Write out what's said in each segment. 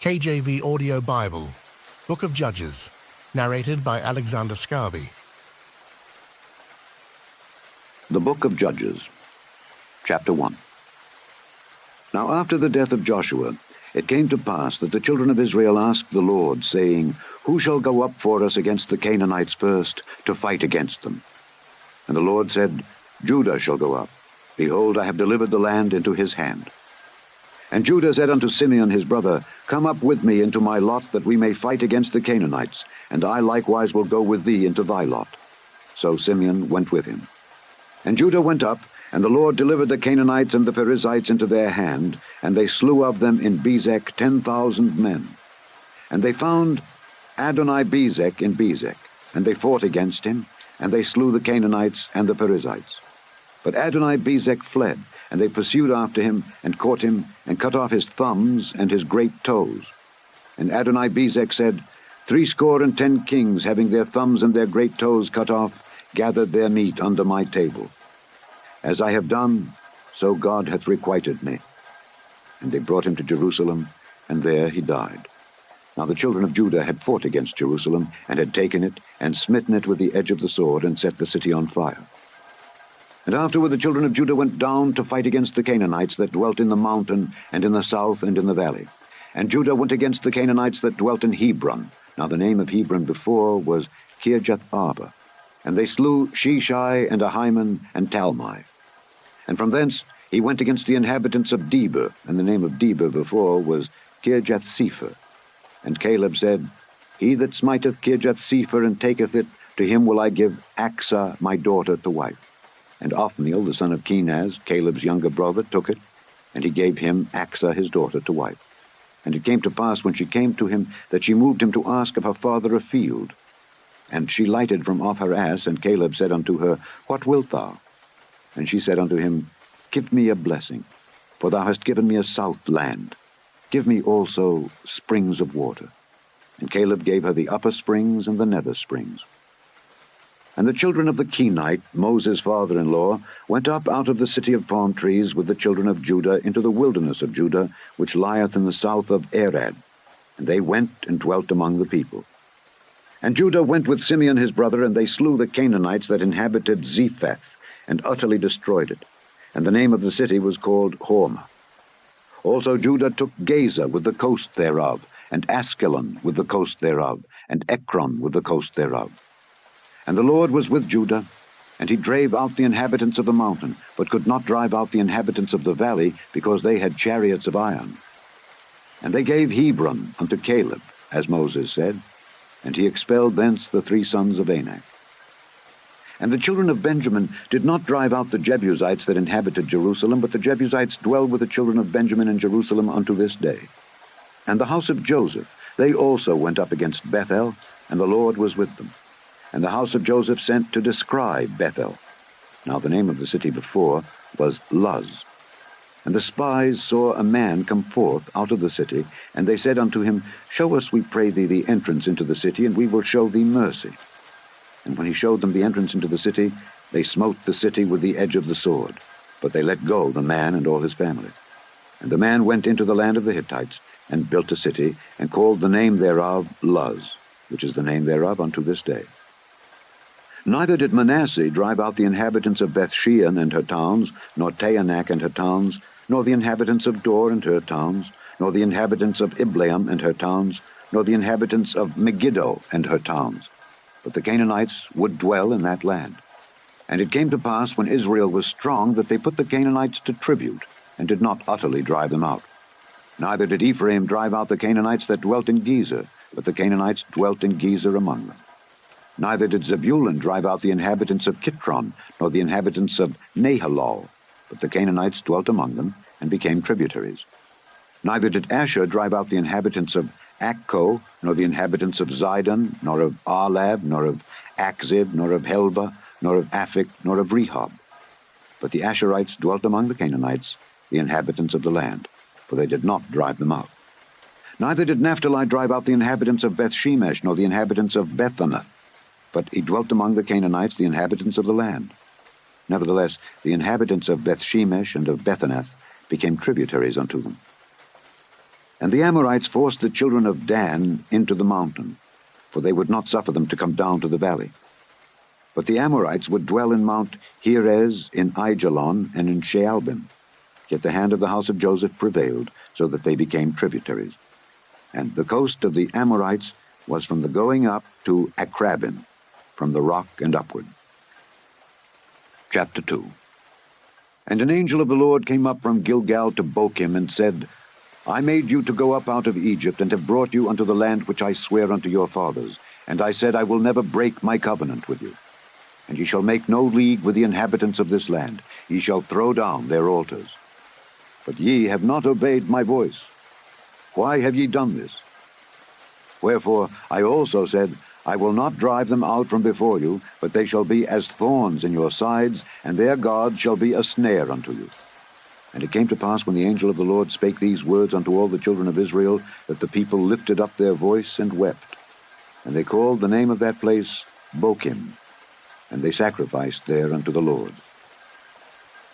KJV Audio Bible, Book of Judges, narrated by Alexander Scourby. The Book of Judges, Chapter 1. Now after the death of Joshua, it came to pass that the children of Israel asked the Lord, saying, Who shall go up for us against the Canaanites first, to fight against them? And the Lord said, Judah shall go up. Behold, I have delivered the land into his hand. And Judah said unto Simeon his brother, Come up with me into my lot, that we may fight against the Canaanites, and I likewise will go with thee into thy lot. So Simeon went with him. And Judah went up, and the Lord delivered the Canaanites and the Perizzites into their hand, and they slew of them in Bezek 10,000 men. And they found Adoni-Bezek in Bezek, and they fought against him, and they slew the Canaanites and the Perizzites. But Adoni-Bezek fled, and they pursued after him, and caught him, and cut off his thumbs and his great toes. And Adoni-Bezek said, 70 kings, having their thumbs and their great toes cut off, gathered their meat under my table. As I have done, so God hath requited me. And they brought him to Jerusalem, and there he died. Now the children of Judah had fought against Jerusalem, and had taken it, and smitten it with the edge of the sword, and set the city on fire. And afterward the children of Judah went down to fight against the Canaanites that dwelt in the mountain, and in the south, and in the valley. And Judah went against the Canaanites that dwelt in Hebron. Now the name of Hebron before was Kirjath-Arba. And they slew Sheshai, and Ahiman, and Talmai. And from thence he went against the inhabitants of Debir, and the name of Debir before was Kirjath-Sepher. And Caleb said, He that smiteth Kirjath-Sepher and taketh it, to him will I give Achsah my daughter to wife. And Othniel, the son of Kenaz, Caleb's younger brother, took it, and he gave him Achsah his daughter to wife. And it came to pass, when she came to him, that she moved him to ask of her father a field. And she lighted from off her ass, and Caleb said unto her, What wilt thou? And she said unto him, Give me a blessing, for thou hast given me a south land. Give me also springs of water. And Caleb gave her the upper springs and the nether springs. And the children of the Kenite, Moses' father-in-law, went up out of the city of palm trees with the children of Judah into the wilderness of Judah, which lieth in the south of Arad. And they went and dwelt among the people. And Judah went with Simeon his brother, and they slew the Canaanites that inhabited Zephath, and utterly destroyed it. And the name of the city was called Hormah. Also Judah took Gaza with the coast thereof, and Askelon with the coast thereof, and Ekron with the coast thereof. And the Lord was with Judah, and he drave out the inhabitants of the mountain, but could not drive out the inhabitants of the valley, because they had chariots of iron. And they gave Hebron unto Caleb, as Moses said, and he expelled thence the 3 sons of Anak. And the children of Benjamin did not drive out the Jebusites that inhabited Jerusalem, but the Jebusites dwell with the children of Benjamin in Jerusalem unto this day. And the house of Joseph, they also went up against Bethel, and the Lord was with them. And the house of Joseph sent to describe Bethel. Now the name of the city before was Luz. And the spies saw a man come forth out of the city, and they said unto him, Show us, we pray thee, the entrance into the city, and we will show thee mercy. And when he showed them the entrance into the city, they smote the city with the edge of the sword. But they let go the man and all his family. And the man went into the land of the Hittites, and built a city, and called the name thereof Luz, which is the name thereof unto this day. Neither did Manasseh drive out the inhabitants of Bethshean and her towns, nor Taanach and her towns, nor the inhabitants of Dor and her towns, nor the inhabitants of Ibleam and her towns, nor the inhabitants of Megiddo and her towns. But the Canaanites would dwell in that land. And it came to pass, when Israel was strong, that they put the Canaanites to tribute, and did not utterly drive them out. Neither did Ephraim drive out the Canaanites that dwelt in Gezer, but the Canaanites dwelt in Gezer among them. Neither did Zebulun drive out the inhabitants of Kitron, nor the inhabitants of Nahalol, but the Canaanites dwelt among them, and became tributaries. Neither did Asher drive out the inhabitants of Akko, nor the inhabitants of Zidon, nor of Arlab, nor of Akzib, nor of Helba, nor of Aphik, nor of Rehob. But the Asherites dwelt among the Canaanites, the inhabitants of the land, for they did not drive them out. Neither did Naphtali drive out the inhabitants of Bethshemesh, nor the inhabitants of Bethanath, but he dwelt among the Canaanites, the inhabitants of the land. Nevertheless, the inhabitants of Bethshemesh and of Bethanath became tributaries unto them. And the Amorites forced the children of Dan into the mountain, for they would not suffer them to come down to the valley. But the Amorites would dwell in Mount Heres, in Aijalon, and in Shaalbim. Yet the hand of the house of Joseph prevailed, so that they became tributaries. And the coast of the Amorites was from the going up to Akrabim, from the rock and upward. Chapter 2. And an angel of the Lord came up from Gilgal to Bochim, and said, I made you to go up out of Egypt, and have brought you unto the land which I swear unto your fathers. And I said, I will never break my covenant with you. And ye shall make no league with the inhabitants of this land. Ye shall throw down their altars. But ye have not obeyed my voice. Why have ye done this? Wherefore I also said, I will not drive them out from before you, but they shall be as thorns in your sides, and their God shall be a snare unto you. And it came to pass, when the angel of the Lord spake these words unto all the children of Israel, that the people lifted up their voice and wept. And they called the name of that place Bochim, and they sacrificed there unto the Lord.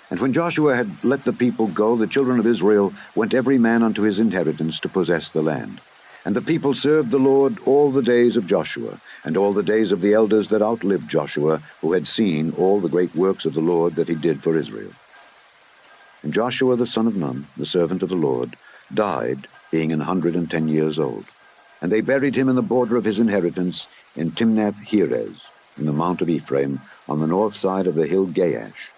And when Joshua had let the people go, the children of Israel went every man unto his inheritance to possess the land. And the people served the Lord all the days of Joshua, and all the days of the elders that outlived Joshua, who had seen all the great works of the Lord that he did for Israel. And Joshua the son of Nun, the servant of the Lord, died, being 110 years old. And they buried him in the border of his inheritance in Timnath-Heres, in the mount of Ephraim, on the north side of the hill Gaash.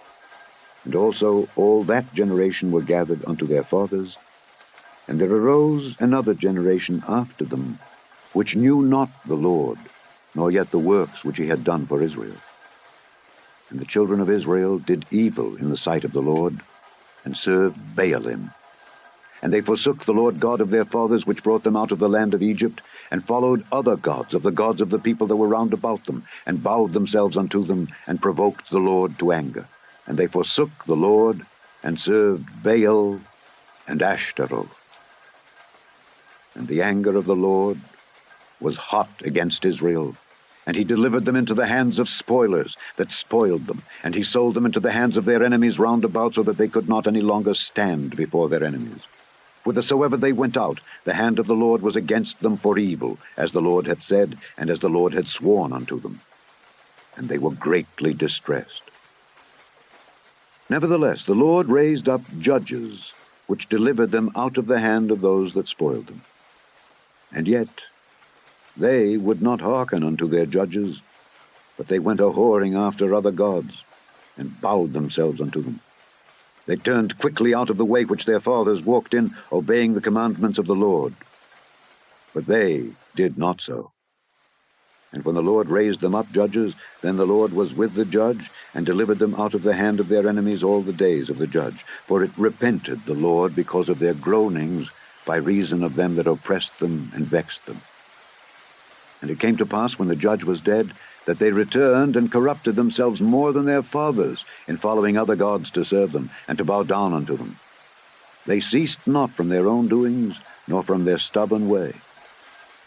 And also all that generation were gathered unto their fathers. And there arose another generation after them, which knew not the Lord, nor yet the works which he had done for Israel. And the children of Israel did evil in the sight of the Lord, and served Baalim. And they forsook the Lord God of their fathers, which brought them out of the land of Egypt, and followed other gods of the gods of the people that were round about them, and bowed themselves unto them, and provoked the Lord to anger. And they forsook the Lord, and served Baal and Ashtaroth. And the anger of the Lord was hot against Israel, and he delivered them into the hands of spoilers that spoiled them, and he sold them into the hands of their enemies round about, so that they could not any longer stand before their enemies. Whithersoever they went out, the hand of the Lord was against them for evil, as the Lord had said, and as the Lord had sworn unto them. And they were greatly distressed. Nevertheless, the Lord raised up judges, which delivered them out of the hand of those that spoiled them. And yet they would not hearken unto their judges, but they went a-whoring after other gods, and bowed themselves unto them. They turned quickly out of the way which their fathers walked in, obeying the commandments of the Lord. But they did not so. And when the Lord raised them up judges, then the Lord was with the judge, and delivered them out of the hand of their enemies all the days of the judge. For it repented the Lord because of their groanings, by reason of them that oppressed them and vexed them. And it came to pass, when the judge was dead, that they returned and corrupted themselves more than their fathers, in following other gods to serve them, and to bow down unto them. They ceased not from their own doings, nor from their stubborn way.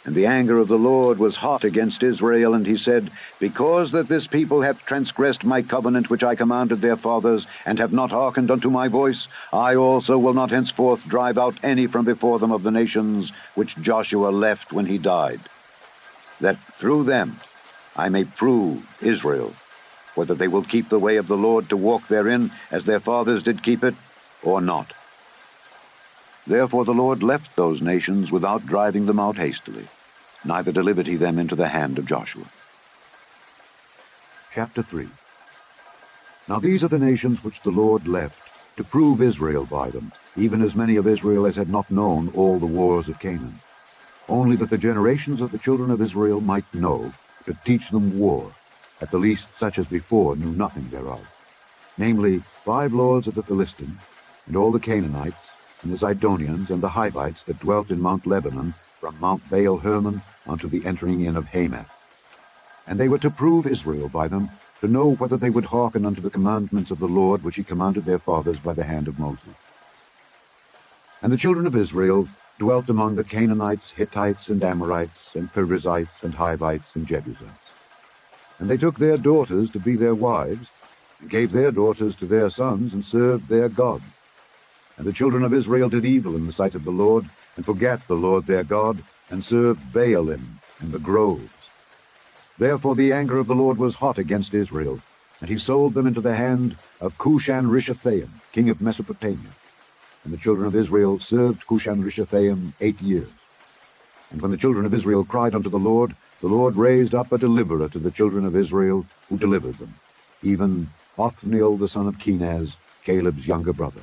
And the anger of the Lord was hot against Israel, and he said, Because that this people hath transgressed my covenant which I commanded their fathers, and have not hearkened unto my voice, I also will not henceforth drive out any from before them of the nations which Joshua left when he died, that through them I may prove Israel, whether they will keep the way of the Lord to walk therein, as their fathers did keep it, or not. Therefore the Lord left those nations without driving them out hastily, neither delivered he them into the hand of Joshua. Chapter 3. Now these are the nations which the Lord left, to prove Israel by them, even as many of Israel as had not known all the wars of Canaan, only that the generations of the children of Israel might know, to teach them war, at the least such as before knew nothing thereof, namely 5 lords of the Philistines, and all the Canaanites, and the Zidonians, and the Hivites that dwelt in Mount Lebanon, from Mount Baal-Hermon unto the entering in of Hamath. And they were to prove Israel by them, to know whether they would hearken unto the commandments of the Lord which he commanded their fathers by the hand of Moses. And the children of Israel dwelt among the Canaanites, Hittites, and Amorites, and Perizzites, and Hivites, and Jebusites. And they took their daughters to be their wives, and gave their daughters to their sons, and served their gods. And the children of Israel did evil in the sight of the Lord, and forgat the Lord their God, and served Baalim and the groves. Therefore the anger of the Lord was hot against Israel, and he sold them into the hand of Cushan-Rishathaim, king of Mesopotamia. And the children of Israel served Cushan-Rishathaim 8 years. And when the children of Israel cried unto the Lord raised up a deliverer to the children of Israel, who delivered them, even Othniel the son of Kenaz, Caleb's younger brother.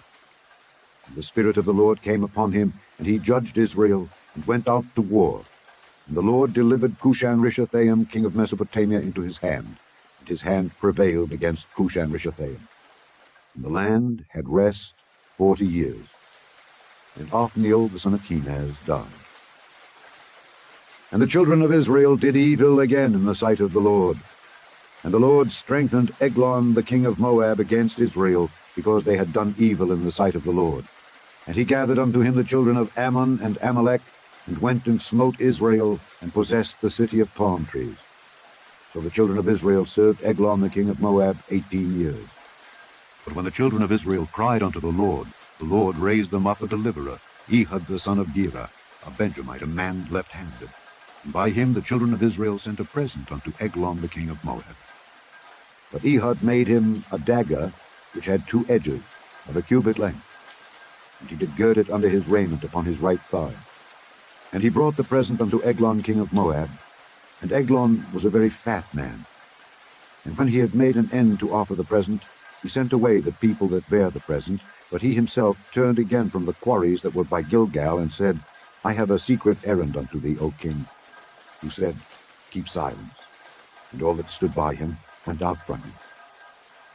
And the Spirit of the Lord came upon him, and he judged Israel, and went out to war. And the Lord delivered Cushan-Rishathaim, king of Mesopotamia, into his hand, and his hand prevailed against Cushan-Rishathaim. And the land had rest 40 years. And Othniel the son of Kenaz died. And the children of Israel did evil again in the sight of the Lord. And the Lord strengthened Eglon the king of Moab against Israel, because they had done evil in the sight of the Lord. And he gathered unto him the children of Ammon and Amalek, and went and smote Israel, and possessed the city of palm trees. So the children of Israel served Eglon the king of Moab 18 years. But when the children of Israel cried unto the Lord raised them up a deliverer, Ehud the son of Gera, a Benjamite, a man left-handed. And by him the children of Israel sent a present unto Eglon the king of Moab. But Ehud made him a dagger, which had 2 edges, of a cubit length. And he did gird it under his raiment upon his right thigh. And he brought the present unto Eglon king of Moab. And Eglon was a very fat man. And when he had made an end to offer the present, he sent away the people that bare the present, but he himself turned again from the quarries that were by Gilgal, and said, I have a secret errand unto thee, O king. Who said, Keep silence. And all that stood by him went out from him.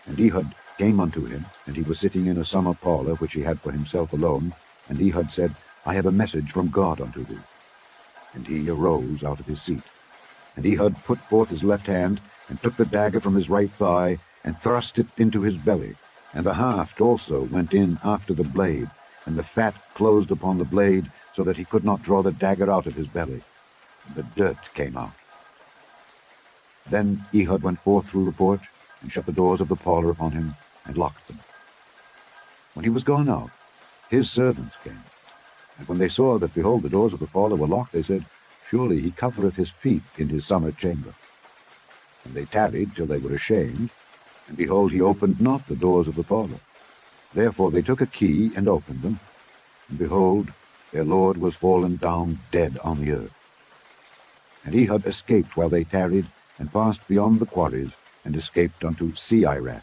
And Ehud came unto him, and he was sitting in a summer parlor, which he had for himself alone. And Ehud said, I have a message from God unto thee. And he arose out of his seat. And Ehud put forth his left hand, and took the dagger from his right thigh, and thrust it into his belly. And the haft also went in after the blade, and the fat closed upon the blade, so that he could not draw the dagger out of his belly. And the dirt came out. Then Ehud went forth through the porch, and shut the doors of the parlor upon him, and locked them. When he was gone out, his servants came. And when they saw that, behold, the doors of the parlor were locked, they said, Surely he covereth his feet in his summer chamber. And they tarried till they were ashamed, and behold, he opened not the doors of the parlor. Therefore they took a key, and opened them, and behold, their lord was fallen down dead on the earth. And Ehud escaped while they tarried, and passed beyond the quarries, and escaped unto Seirath.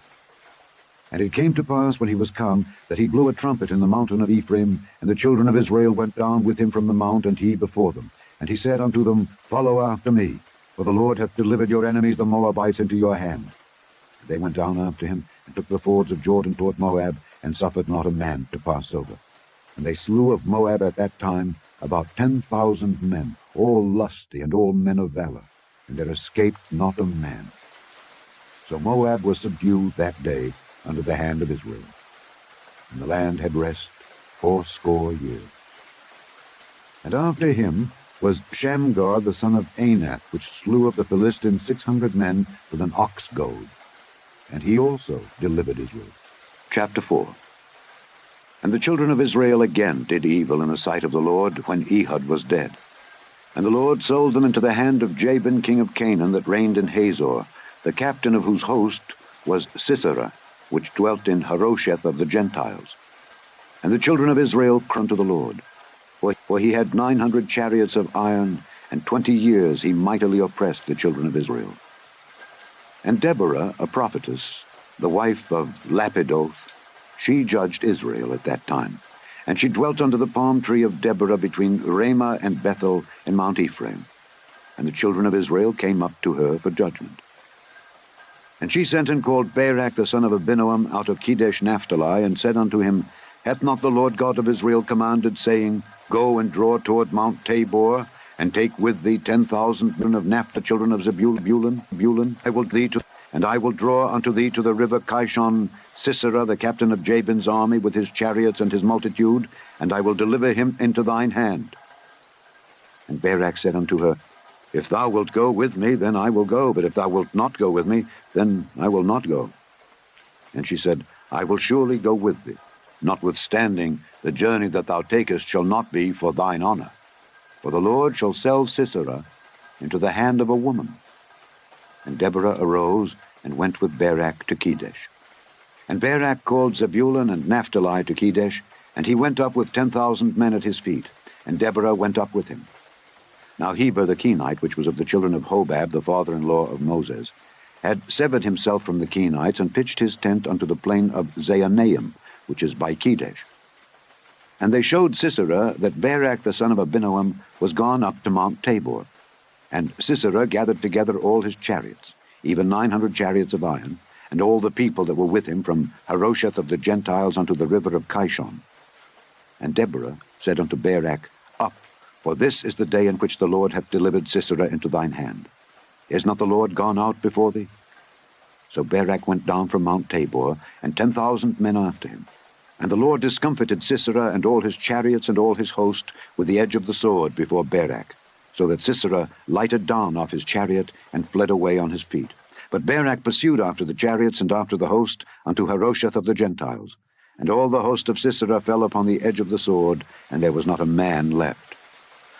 And it came to pass, when he was come, that he blew a trumpet in the mountain of Ephraim, and the children of Israel went down with him from the mount, and he before them. And he said unto them, Follow after me, for the Lord hath delivered your enemies the Moabites into your hand. And they went down after him, and took the fords of Jordan toward Moab, and suffered not a man to pass over. And they slew of Moab at that time about 10,000 men, all lusty, and all men of valor, and there escaped not a man. So Moab was subdued that day under the hand of Israel. And the land had rest 80 years. And after him was Shamgar the son of Anath, which slew of the Philistines 600 men with an ox goad. And he also delivered Israel. Chapter 4. And the children of Israel again did evil in the sight of the Lord, when Ehud was dead. And the Lord sold them into the hand of Jabin king of Canaan, that reigned in Hazor, the captain of whose host was Sisera, which dwelt in Harosheth of the Gentiles. And the children of Israel cried unto the Lord, for he had 900 chariots of iron, and 20 years he mightily oppressed the children of Israel. And Deborah, a prophetess, the wife of Lapidoth, she judged Israel at that time. And she dwelt under the palm tree of Deborah between Ramah and Bethel in Mount Ephraim. And the children of Israel came up to her for judgment. And she sent and called Barak the son of Abinoam out of Kedesh Naphtali, and said unto him, Hath not the Lord God of Israel commanded, saying, Go and draw toward Mount Tabor, and take with thee 10,000 men of Naphtali, the children of Zebulun? I will draw unto thee to the river Kishon Sisera, the captain of Jabin's army, with his chariots and his multitude, and I will deliver him into thine hand. And Barak said unto her, If thou wilt go with me, then I will go, but if thou wilt not go with me, then I will not go. And she said, I will surely go with thee. Notwithstanding, The journey that thou takest shall not be for thine honor, for the Lord shall sell Sisera into the hand of a woman. And Deborah arose and went with Barak to Kedesh. And Barak called Zebulun and Naphtali to Kedesh, and he went up with 10,000 men at his feet, and Deborah went up with him. Now Heber the Kenite, which was of the children of Hobab, the father-in-law of Moses, had severed himself from the Kenites, and pitched his tent unto the plain of Zaanaim, which is by Kedesh. And they showed Sisera that Barak the son of Abinoam was gone up to Mount Tabor. And Sisera gathered together all his chariots, even 900 chariots of iron, and all the people that were with him from Harosheth of the Gentiles unto the river of Kishon. And Deborah said unto Barak, Up, for this is the day in which the Lord hath delivered Sisera into thine hand. Is not the Lord gone out before thee? So Barak went down from Mount Tabor, and 10,000 men after him. And the Lord discomfited Sisera and all his chariots and all his host with the edge of the sword before Barak, so that Sisera lighted down off his chariot and fled away on his feet. But Barak pursued after the chariots and after the host unto Harosheth of the Gentiles. And all the host of Sisera fell upon the edge of the sword, and there was not a man left.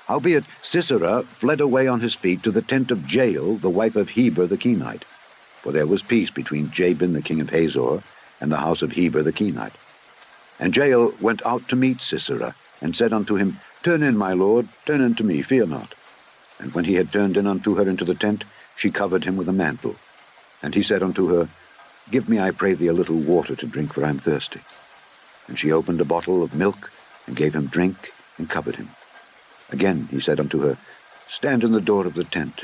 Howbeit Sisera fled away on his feet to the tent of Jael, the wife of Heber the Kenite. For there was peace between Jabin the king of Hazor and the house of Heber the Kenite. And Jael went out to meet Sisera, and said unto him, Turn in, my lord, turn in to me, fear not. And when he had turned in unto her into the tent, she covered him with a mantle. And he said unto her, Give me, I pray thee, a little water to drink, for I am thirsty. And she opened a bottle of milk, and gave him drink, and covered him. Again he said unto her, Stand in the door of the tent.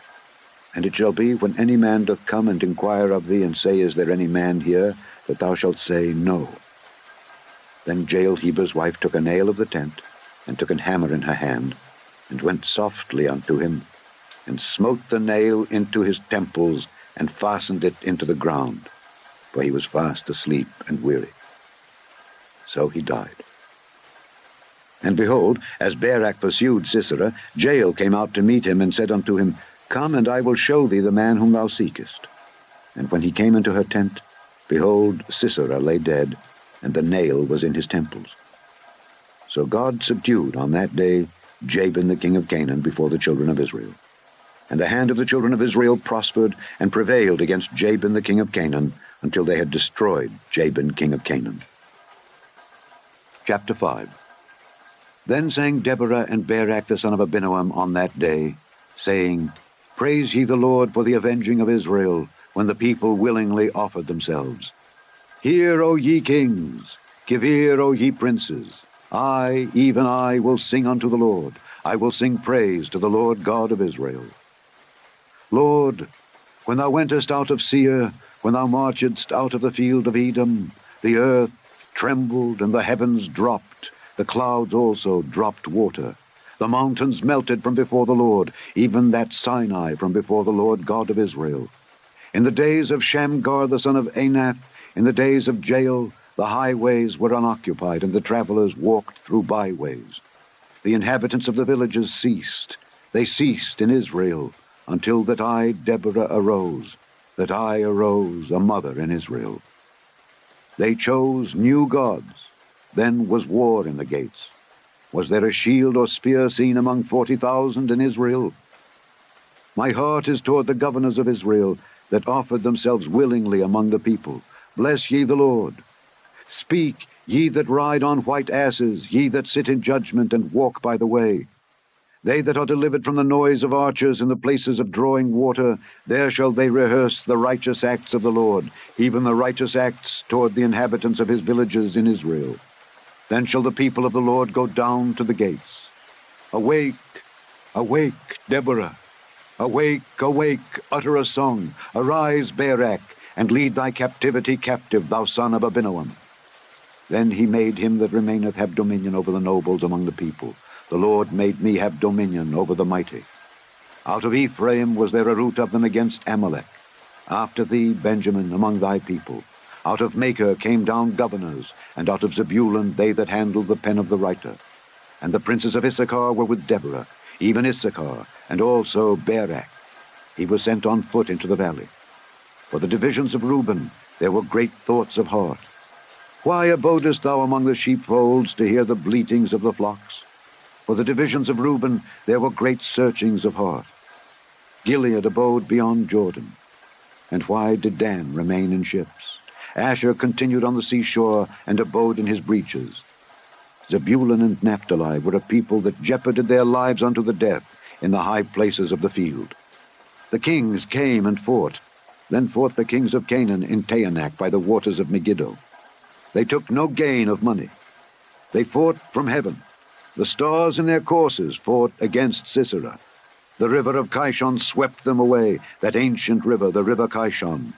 And it shall be, when any man doth come and inquire of thee, and say, Is there any man here? That thou shalt say, No. Then Jael Heber's wife took a nail of the tent, and took an hammer in her hand, and went softly unto him, and smote the nail into his temples, and fastened it into the ground, for he was fast asleep and weary. So he died. And behold, as Barak pursued Sisera, Jael came out to meet him, and said unto him, Come, and I will show thee the man whom thou seekest. And when he came into her tent, behold, Sisera lay dead, and the nail was in his temples. So God subdued on that day Jabin the king of Canaan before the children of Israel. And the hand of the children of Israel prospered and prevailed against Jabin the king of Canaan, until they had destroyed Jabin king of Canaan. Chapter 5. Then sang Deborah and Barak the son of Abinoam on that day, saying, Praise ye the Lord for the avenging of Israel, when the people willingly offered themselves. Hear, O ye kings, give ear, O ye princes. I, even I, will sing unto the Lord. I will sing praise to the Lord God of Israel. Lord, when thou wentest out of Seir, when thou marchedst out of the field of Edom, the earth trembled, and the heavens dropped, the clouds also dropped water. The mountains melted from before the Lord, even that Sinai from before the Lord God of Israel. In the days of Shamgar the son of Anath, in the days of Jael, the highways were unoccupied, and the travelers walked through byways. The inhabitants of the villages ceased. They ceased in Israel, until that I, Deborah, arose, a mother in Israel. They chose new gods. Then was war in the gates. Was there a shield or spear seen among 40,000 in Israel? My heart is toward the governors of Israel, that offered themselves willingly among the people. Bless ye the Lord. Speak, ye that ride on white asses, ye that sit in judgment and walk by the way. They that are delivered from the noise of archers in the places of drawing water, there shall they rehearse the righteous acts of the Lord, even the righteous acts toward the inhabitants of his villages in Israel. Then shall the people of the Lord go down to the gates. Awake, awake, Deborah. Awake, awake, utter a song. Arise, Barak, and lead thy captivity captive, thou son of Abinoam. Then he made him that remaineth have dominion over the nobles among the people. The Lord made me have dominion over the mighty. Out of Ephraim was there a root of them against Amalek. After thee, Benjamin, among thy people. Out of Micah came down governors, and out of Zebulun they that handled the pen of the writer. And the princes of Issachar were with Deborah, even Issachar, and also Barak. He was sent on foot into the valley. For the divisions of Reuben there were great thoughts of heart. Why abodest thou among the sheepfolds to hear the bleatings of the flocks? For the divisions of Reuben there were great searchings of heart. Gilead abode beyond Jordan. And why did Dan remain in ships? Asher continued on the seashore and abode in his breaches. Zebulun and Naphtali were a people that jeoparded their lives unto the death in the high places of the field. The kings came and fought. Then fought the kings of Canaan in Taanach by the waters of Megiddo. They took no gain of money. They fought from heaven. The stars in their courses fought against Sisera. The river of Kishon swept them away, that ancient river, the river Kishon.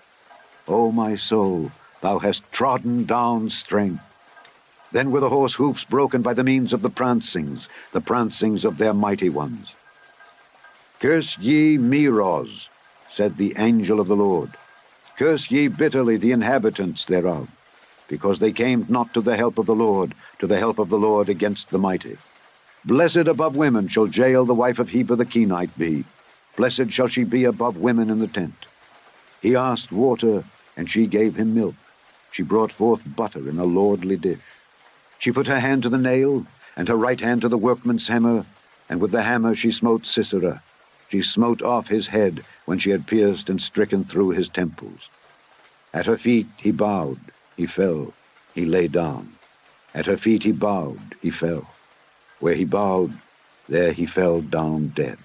O my soul, thou hast trodden down strength. Then were the horse hoofs broken by the means of the prancings of their mighty ones. Curse ye Meroz, said the angel of the Lord. Curse ye bitterly the inhabitants thereof, because they came not to the help of the Lord against the mighty. Blessed above women shall Jael the wife of Heber the Kenite be. Blessed shall she be above women in the tent. He asked water, and she gave him milk. She brought forth butter in a lordly dish. She put her hand to the nail, and her right hand to the workman's hammer, and with the hammer she smote Sisera. She smote off his head when she had pierced and stricken through his temples. At her feet he bowed, he fell, he lay down. At her feet he bowed, he fell. Where he bowed, there he fell down dead.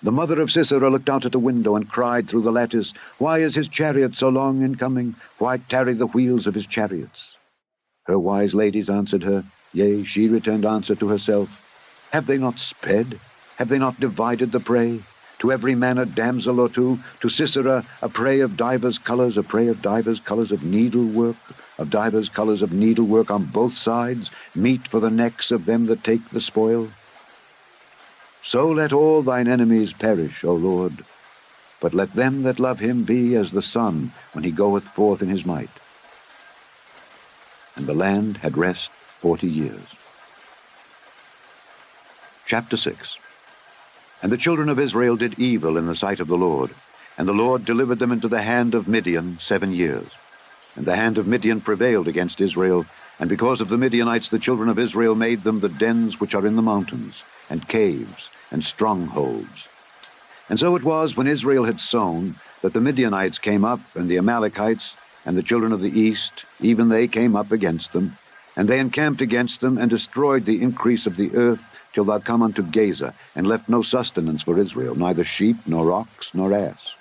The mother of Sisera looked out at the window and cried through the lattice, Why is his chariot so long in coming? Why tarry the wheels of his chariots? Her wise ladies answered her, yea, she returned answer to herself, Have they not sped? Have they not divided the prey? To every man a damsel or two, to Sisera a prey of divers colours, a prey of divers colours of needlework, on both sides, meat for the necks of them that take the spoil. So let all thine enemies perish, O Lord, but let them that love him be as the sun when he goeth forth in his might. And the land had rest 40 years. Chapter 6. And the children of Israel did evil in the sight of the Lord, and the Lord delivered them into the hand of Midian 7 years. And the hand of Midian prevailed against Israel, and because of the Midianites the children of Israel made them the dens which are in the mountains, and caves, and strongholds. And so it was, when Israel had sown, that the Midianites came up, and the Amalekites, and the children of the east, even they came up against them, and they encamped against them, and destroyed the increase of the earth, till thou come unto Gaza, and left no sustenance for Israel, neither sheep, nor ox, nor ass.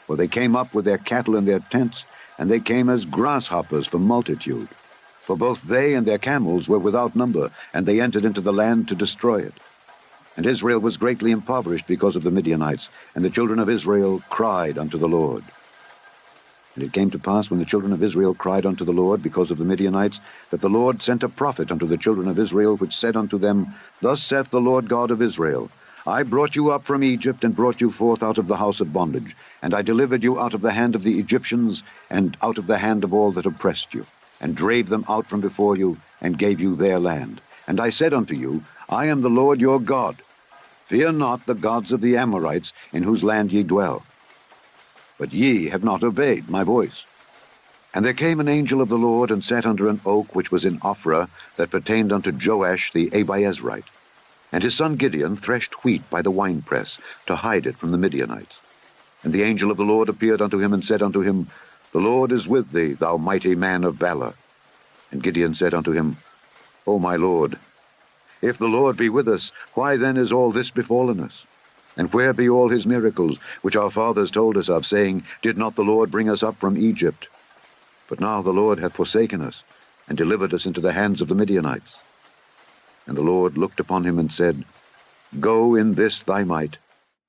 For they came up with their cattle in their tents, and they came as grasshoppers for multitude. For both they and their camels were without number, and they entered into the land to destroy it. And Israel was greatly impoverished because of the Midianites, and the children of Israel cried unto the Lord. And it came to pass, when the children of Israel cried unto the Lord because of the Midianites, that the Lord sent a prophet unto the children of Israel, which said unto them, Thus saith the Lord God of Israel, I brought you up from Egypt, and brought you forth out of the house of bondage, and I delivered you out of the hand of the Egyptians, and out of the hand of all that oppressed you, and drave them out from before you, and gave you their land. And I said unto you, I am the Lord your God. Fear not the gods of the Amorites, in whose land ye dwell. But ye have not obeyed my voice. And there came an angel of the Lord, and sat under an oak which was in Ophrah, that pertained unto Joash the Abiezrite. And his son Gideon threshed wheat by the winepress, to hide it from the Midianites. And the angel of the Lord appeared unto him, and said unto him, The Lord is with thee, thou mighty man of valor. And Gideon said unto him, O my Lord, if the Lord be with us, why then is all this befallen us? And where be all his miracles, which our fathers told us of, saying, Did not the Lord bring us up from Egypt? But now the Lord hath forsaken us, and delivered us into the hands of the Midianites. And the Lord looked upon him, and said, Go in this thy might,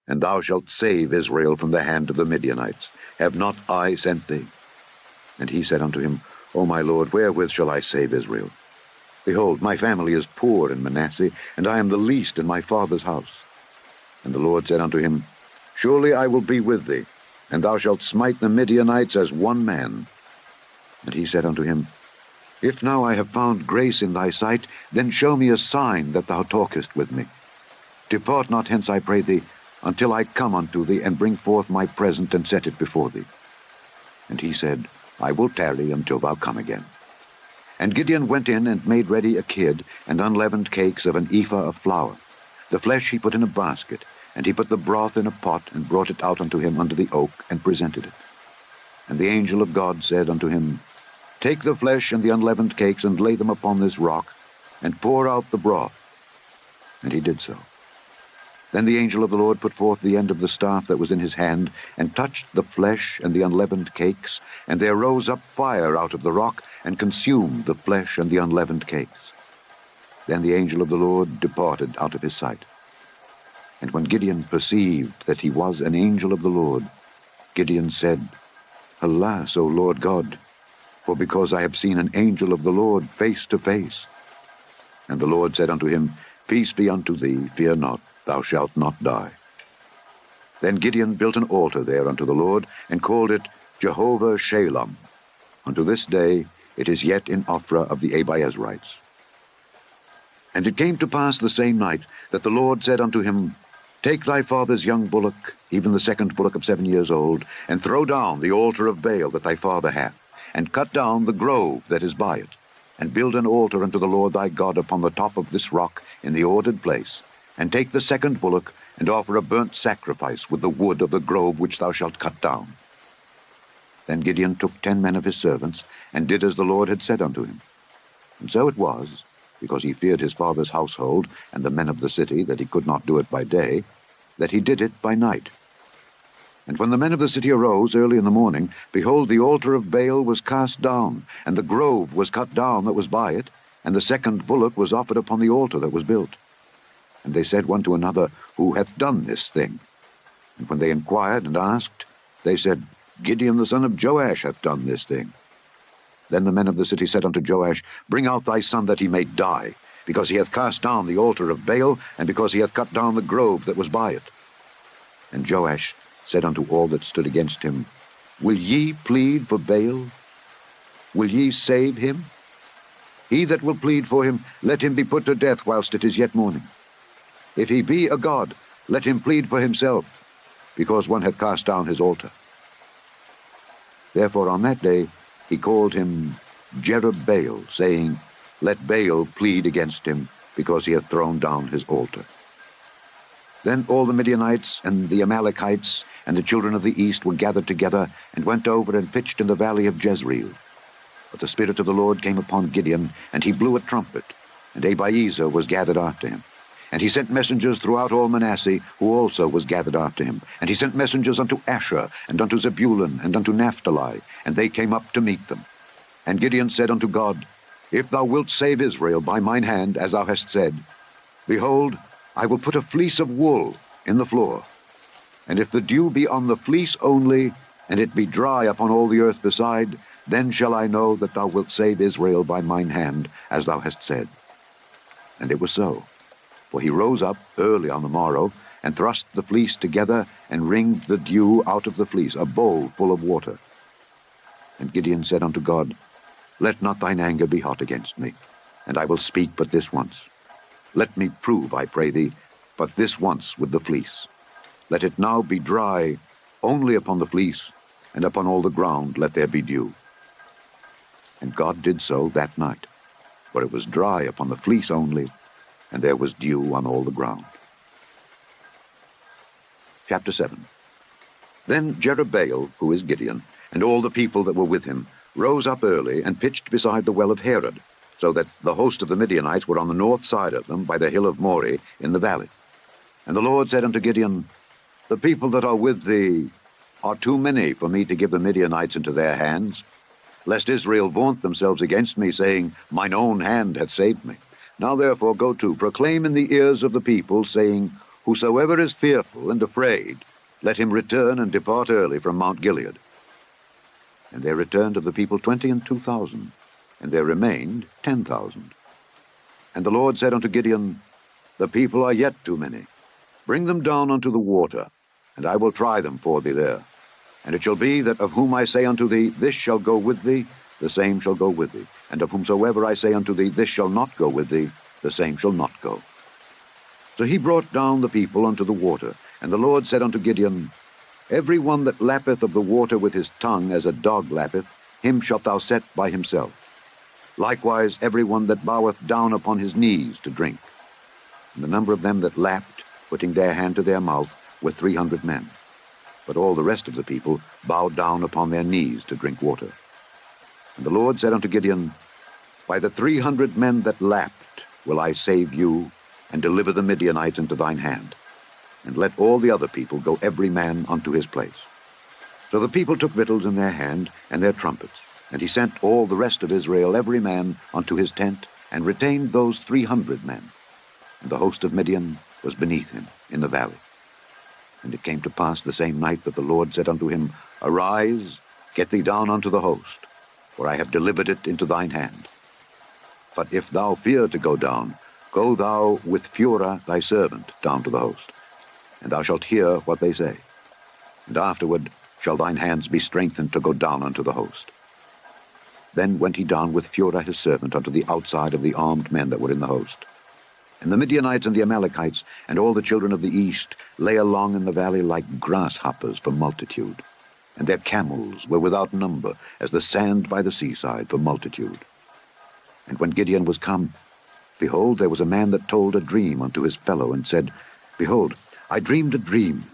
and thou shalt save Israel from the hand of the Midianites. Have not I sent thee? And he said unto him, O my Lord, wherewith shall I save Israel? Behold, my family is poor in Manasseh, and I am the least in my father's house. And the Lord said unto him, Surely I will be with thee, and thou shalt smite the Midianites as one man. And he said unto him, If now I have found grace in thy sight, then show me a sign that thou talkest with me. Depart not hence, I pray thee, until I come unto thee, and bring forth my present, and set it before thee. And he said, I will tarry until thou come again. And Gideon went in and made ready a kid and unleavened cakes of an ephah of flour. The flesh he put in a basket, and he put the broth in a pot, and brought it out unto him under the oak, and presented it. And the angel of God said unto him, Take the flesh and the unleavened cakes, and lay them upon this rock, and pour out the broth. And he did so. Then the angel of the Lord put forth the end of the staff that was in his hand, and touched the flesh and the unleavened cakes, and there rose up fire out of the rock, and consumed the flesh and the unleavened cakes. Then the angel of the Lord departed out of his sight. And when Gideon perceived that he was an angel of the Lord, Gideon said, Alas, O Lord God, for because I have seen an angel of the Lord face to face. And the Lord said unto him, Peace be unto thee, fear not, thou shalt not die. Then Gideon built an altar there unto the Lord, and called it Jehovah Shalom. Unto this day it is yet in Ophrah of the Abiezrites. And it came to pass the same night that the Lord said unto him, Take thy father's young bullock, even the second bullock of 7 years old, and throw down the altar of Baal that thy father hath, and cut down the grove that is by it, and build an altar unto the Lord thy God upon the top of this rock in the ordered place, and take the second bullock, and offer a burnt sacrifice with the wood of the grove which thou shalt cut down. Then Gideon took 10 men of his servants, and did as the Lord had said unto him. And so it was, because he feared his father's household and the men of the city, that he could not do it by day, that he did it by night. And when the men of the city arose early in the morning, behold, the altar of Baal was cast down, and the grove was cut down that was by it, and the second bullock was offered upon the altar that was built. And they said one to another, Who hath done this thing? And when they inquired and asked, they said, Gideon the son of Joash hath done this thing. Then the men of the city said unto Joash, Bring out thy son that he may die, because he hath cast down the altar of Baal, and because he hath cut down the grove that was by it. And Joash said unto all that stood against him, Will ye plead for Baal? Will ye save him? He that will plead for him, let him be put to death whilst it is yet morning. If he be a god, let him plead for himself, because one hath cast down his altar. Therefore on that day he called him Jerubbaal, saying, Let Baal plead against him, because he hath thrown down his altar. Then all the Midianites and the Amalekites and the children of the east were gathered together, and went over and pitched in the valley of Jezreel. But the Spirit of the Lord came upon Gideon, and he blew a trumpet, and Abiezer was gathered after him. And he sent messengers throughout all Manasseh, who also was gathered after him. And he sent messengers unto Asher, and unto Zebulun, and unto Naphtali, and they came up to meet them. And Gideon said unto God, If thou wilt save Israel by mine hand, as thou hast said, behold, I will put a fleece of wool in the floor. And if the dew be on the fleece only, and it be dry upon all the earth beside, then shall I know that thou wilt save Israel by mine hand, as thou hast said. And it was so. For he rose up early on the morrow, and thrust the fleece together, and wringed the dew out of the fleece, a bowl full of water. And Gideon said unto God, Let not thine anger be hot against me, and I will speak but this once. Let me prove, I pray thee, but this once with the fleece. Let it now be dry only upon the fleece, and upon all the ground let there be dew. And God did so that night, for it was dry upon the fleece only, and there was dew on all the ground. Chapter 7. Then Jerubbaal, who is Gideon, and all the people that were with him, rose up early, and pitched beside the well of Herod, so that the host of the Midianites were on the north side of them, by the hill of Moreh, in the valley. And the Lord said unto Gideon, The people that are with thee are too many for me to give the Midianites into their hands, lest Israel vaunt themselves against me, saying, Mine own hand hath saved me. Now therefore go to, proclaim in the ears of the people, saying, Whosoever is fearful and afraid, let him return and depart early from Mount Gilead. And there returned of the people 22,000, and there remained 10,000. And the Lord said unto Gideon, The people are yet too many. Bring them down unto the water, and I will try them for thee there. And it shall be that of whom I say unto thee, This shall go with thee, the same shall go with thee. And of whomsoever I say unto thee, This shall not go with thee, the same shall not go. So he brought down the people unto the water. And the Lord said unto Gideon, Every one that lappeth of the water with his tongue, as a dog lappeth, him shalt thou set by himself. likewise every one that boweth down upon his knees to drink. And the number of them that lapped, putting their hand to their mouth, were 300 men. But all the rest of the people bowed down upon their knees to drink water. And the Lord said unto Gideon, By the 300 men that lapped will I save you, and deliver the Midianites into thine hand. And let all the other people go every man unto his place. So the people took victuals in their hand, and their trumpets. And he sent all the rest of Israel every man unto his tent, and retained those 300 men. And the host of Midian was beneath him in the valley. And it came to pass the same night that the Lord said unto him, Arise, get thee down unto the host, for I have delivered it into thine hand. But if thou fear to go down, go thou with Phurah thy servant down to the host, and thou shalt hear what they say. And afterward shall thine hands be strengthened to go down unto the host. Then went he down with Phurah his servant unto the outside of the armed men that were in the host. And the Midianites and the Amalekites and all the children of the east lay along in the valley like grasshoppers for multitude. And their camels were without number, as the sand by the seaside for multitude. And when Gideon was come, behold, there was a man that told a dream unto his fellow, and said, Behold, I dreamed a dream,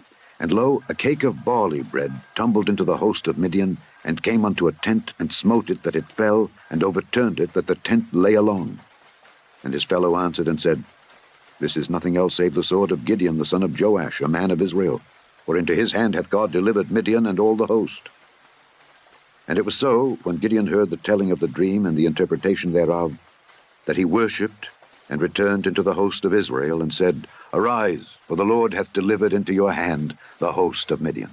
and lo, a cake of barley bread tumbled into the host of Midian, and came unto a tent, and smote it that it fell, and overturned it that the tent lay along. And his fellow answered and said, This is nothing else save the sword of Gideon the son of Joash, a man of Israel, for into his hand hath God delivered Midian and all the host. And it was so, when Gideon heard the telling of the dream and the interpretation thereof, that he worshipped, and returned into the host of Israel, and said, Arise, for the Lord hath delivered into your hand the host of Midian.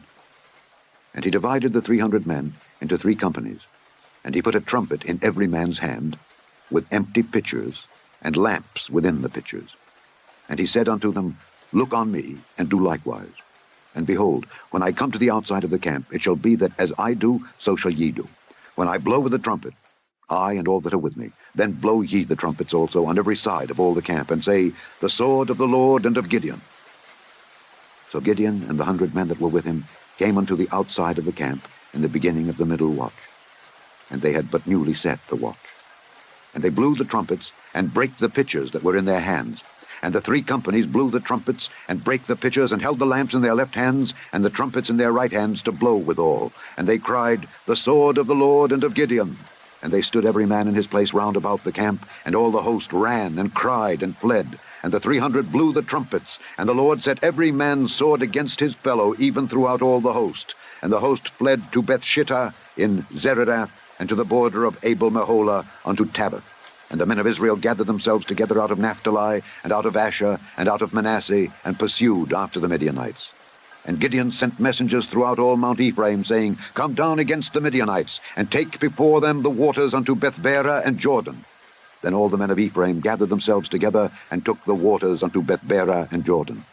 And he divided the 300 men into 3 companies, and he put a trumpet in every man's hand, with empty pitchers, and lamps within the pitchers. And he said unto them, Look on me, and do likewise. And behold, when I come to the outside of the camp, it shall be that as I do, so shall ye do. When I blow with the trumpet, I and all that are with me, then blow ye the trumpets also on every side of all the camp, and say, The sword of the Lord and of Gideon. So Gideon and the 100 men that were with him came unto the outside of the camp in the beginning of the middle watch. And they had but newly set the watch. And they blew the trumpets, and brake the pitchers that were in their hands. And the 3 companies blew the trumpets, and brake the pitchers, and held the lamps in their left hands, and the trumpets in their right hands to blow withal. And they cried, The sword of the Lord and of Gideon. And they stood every man in his place round about the camp, and all the host ran, and cried, and fled. And the 300 blew the trumpets, and the Lord set every man's sword against his fellow, even throughout all the host. And the host fled to Bethshittah in Zererath, and to the border of Abel-Meholah unto Tabbath. And the men of Israel gathered themselves together out of Naphtali, and out of Asher, and out of Manasseh, and pursued after the Midianites. And Gideon sent messengers throughout all Mount Ephraim, saying, Come down against the Midianites, and take before them the waters unto Bethbara and Jordan. Then all the men of Ephraim gathered themselves together, and took the waters unto Bethbara and Jordan.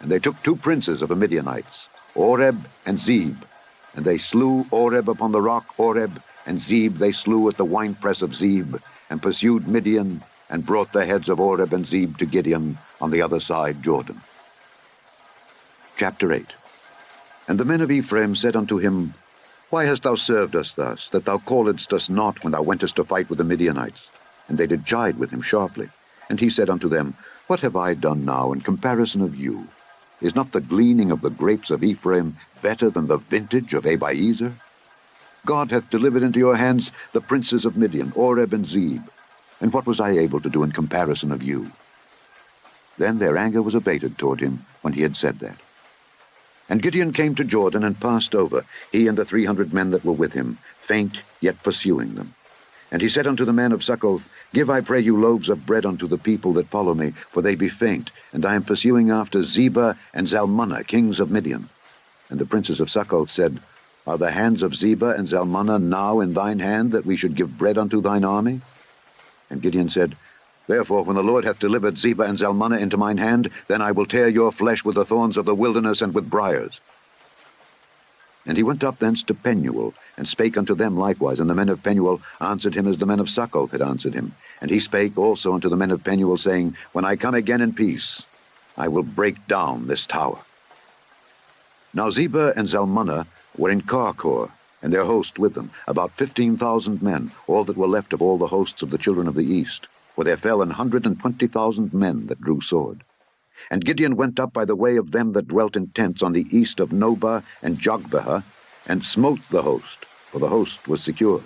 And they took 2 princes of the Midianites, Oreb and Zeb. And they slew Oreb upon the rock Oreb, and Zeb they slew at the winepress of Zeb, and pursued Midian, and brought the heads of Oreb and Zeb to Gideon on the other side Jordan. Chapter 8. And the men of Ephraim said unto him, Why hast thou served us thus, that thou calledst us not when thou wentest to fight with the Midianites? And they did chide with him sharply. And he said unto them, What have I done now in comparison of you? Is not the gleaning of the grapes of Ephraim better than the vintage of Abiezer? God hath delivered into your hands the princes of Midian, Oreb and Zeb. And what was I able to do in comparison of you? Then their anger was abated toward him when he had said that. And Gideon came to Jordan and passed over, he and the 300 men that were with him, faint, yet pursuing them. And he said unto the men of Succoth, Give, I pray you, loaves of bread unto the people that follow me, for they be faint, and I am pursuing after Zebah and Zalmunna, kings of Midian. And the princes of Succoth said, Are the hands of Zebah and Zalmunna now in thine hand, that we should give bread unto thine army? And Gideon said, Therefore, when the Lord hath delivered Zebah and Zalmunna into mine hand, then I will tear your flesh with the thorns of the wilderness and with briars. And he went up thence to Penuel, and spake unto them likewise. And the men of Penuel answered him as the men of Succoth had answered him. And he spake also unto the men of Penuel, saying, When I come again in peace, I will break down this tower. Now Zebah and Zalmunna were in Karkor, and their host with them, about 15,000 men, all that were left of all the hosts of the children of the east. For there fell 120,000 men that drew sword. And Gideon went up by the way of them that dwelt in tents on the east of Nobah and Jogbehah, and smote the host, for the host was secure.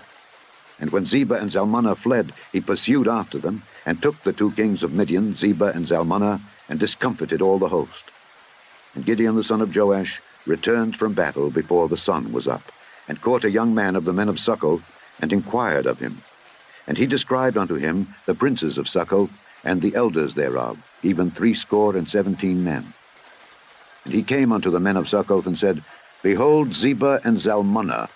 And when Zebah and Zalmunna fled, he pursued after them, and took the 2 kings of Midian, Zebah and Zalmunna, and discomfited all the host. And Gideon the son of Joash returned from battle before the sun was up, and caught a young man of the men of Succoth, and inquired of him. And he described unto him the princes of Succoth, and the elders thereof, even 17 men. And he came unto the men of Succoth, and said, Behold, Zebah and Zalmunna,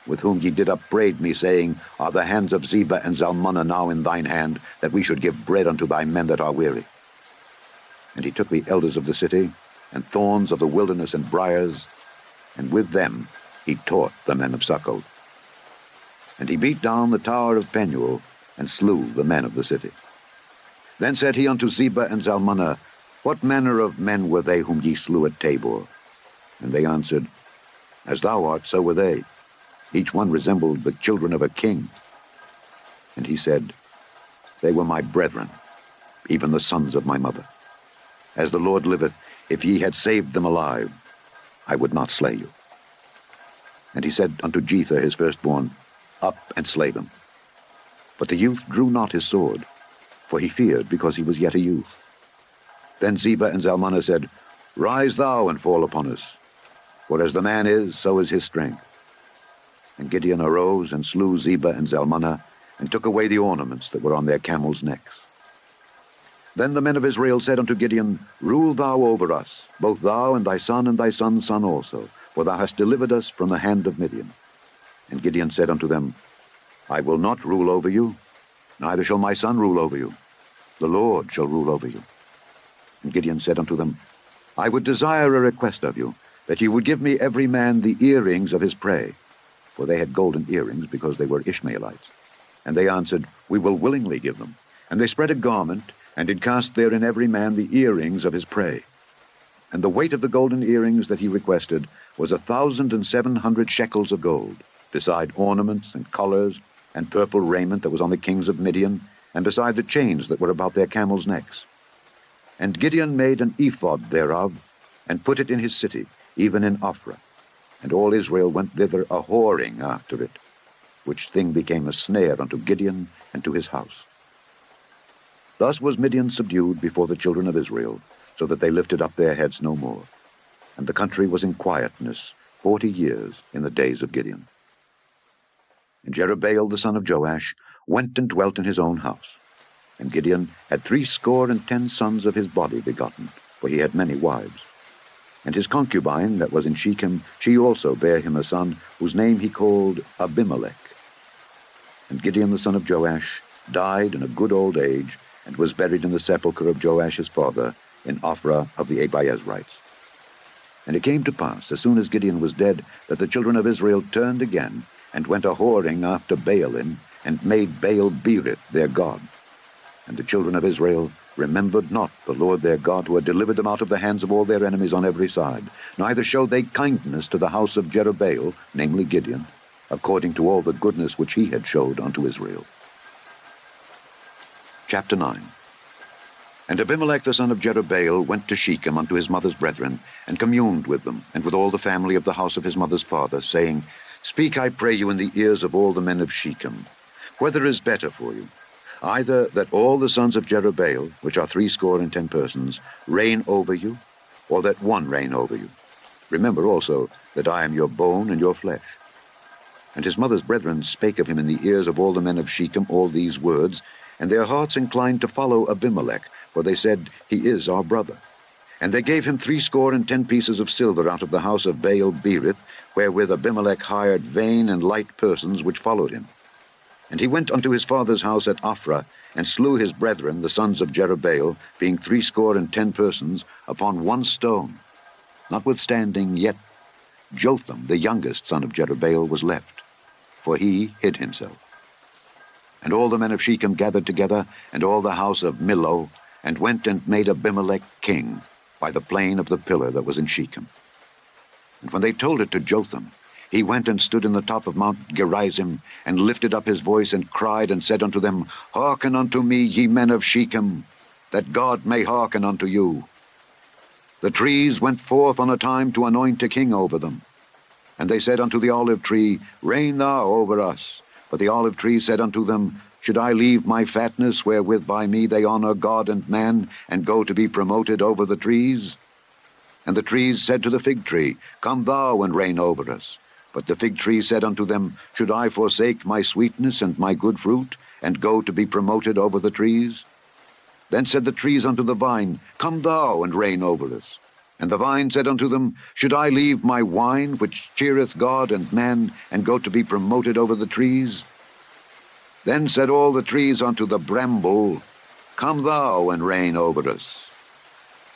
with whom ye did upbraid me, saying, Are the hands of Zebah and Zalmunna now in thine hand, that we should give bread unto thy men that are weary? And he took the elders of the city, and thorns of the wilderness and briars, and with them he taught the men of Succoth. And he beat down the tower of Penuel, and slew the men of the city. Then said he unto Zebah and Zalmunna, What manner of men were they whom ye slew at Tabor? And they answered, As thou art, so were they. Each one resembled the children of a king. And he said, They were my brethren, even the sons of my mother. As the Lord liveth, if ye had saved them alive, I would not slay you. And he said unto Jephthah his firstborn, Up and slay them. But the youth drew not his sword, for he feared, because he was yet a youth. Then Zebah and Zalmunna said, Rise thou and fall upon us, for as the man is, so is his strength. And Gideon arose and slew Zebah and Zalmunna, and took away the ornaments that were on their camels' necks. Then the men of Israel said unto Gideon, Rule thou over us, both thou and thy son's son also, for thou hast delivered us from the hand of Midian. And Gideon said unto them, I will not rule over you, neither shall my son rule over you. The Lord shall rule over you. And Gideon said unto them, I would desire a request of you, that ye would give me every man the earrings of his prey. For they had golden earrings, because they were Ishmaelites. And they answered, We will willingly give them. And they spread a garment, and did cast therein every man the earrings of his prey. And the weight of the golden earrings that he requested was 1,700 shekels of gold, beside ornaments and collars and purple raiment that was on the kings of Midian, and beside the chains that were about their camels' necks. And Gideon made an ephod thereof, and put it in his city, even in Ophrah. And all Israel went thither a-whoring after it, which thing became a snare unto Gideon and to his house. Thus was Midian subdued before the children of Israel, so that they lifted up their heads no more. And the country was in quietness 40 years in the days of Gideon. And Jerubbaal the son of Joash went and dwelt in his own house. And Gideon had 70 sons of his body begotten, for he had many wives. And his concubine that was in Shechem, she also bare him a son, whose name he called Abimelech. And Gideon the son of Joash died in a good old age, and was buried in the sepulchre of Joash his father, in Ophrah of the Abiezrites. And it came to pass, as soon as Gideon was dead, that the children of Israel turned again, and went a-whoring after Baalim, and made Baal-berith their god. And the children of Israel remembered not the Lord their God, who had delivered them out of the hands of all their enemies on every side. Neither showed they kindness to the house of Jerubbaal, namely Gideon, according to all the goodness which he had showed unto Israel. Chapter 9. And Abimelech the son of Jerubbaal went to Shechem unto his mother's brethren, and communed with them, and with all the family of the house of his mother's father, saying, Speak, I pray you, in the ears of all the men of Shechem, whether is better for you, either that all the sons of Jerubbaal, which are 70 persons, reign over you, or that one reign over you. Remember also that I am your bone and your flesh. And his mother's brethren spake of him in the ears of all the men of Shechem all these words, and their hearts inclined to follow Abimelech, for they said, He is our brother. And they gave him 70 pieces of silver out of the house of Baal-berith, wherewith Abimelech hired vain and light persons which followed him. And he went unto his father's house at Ophrah, and slew his brethren, the sons of Jerubbaal, being 70 persons, upon one stone. Notwithstanding, yet Jotham, the youngest son of Jerubbaal, was left, for he hid himself. And all the men of Shechem gathered together, and all the house of Millo, and went and made Abimelech king, by the plain of the pillar that was in Shechem. And when they told it to Jotham, he went and stood in the top of Mount Gerizim, and lifted up his voice, and cried, and said unto them, Hearken unto me, ye men of Shechem, that God may hearken unto you. The trees went forth on a time to anoint a king over them. And they said unto the olive tree, Reign thou over us. But the olive tree said unto them, Should I leave my fatness, wherewith by me they honor God and man, and go to be promoted over the trees? And the trees said to the fig tree, Come thou and reign over us. But the fig tree said unto them, Should I forsake my sweetness and my good fruit, and go to be promoted over the trees? Then said the trees unto the vine, Come thou and reign over us. And the vine said unto them, Should I leave my wine, which cheereth God and man, and go to be promoted over the trees? Then said all the trees unto the bramble, Come thou and reign over us.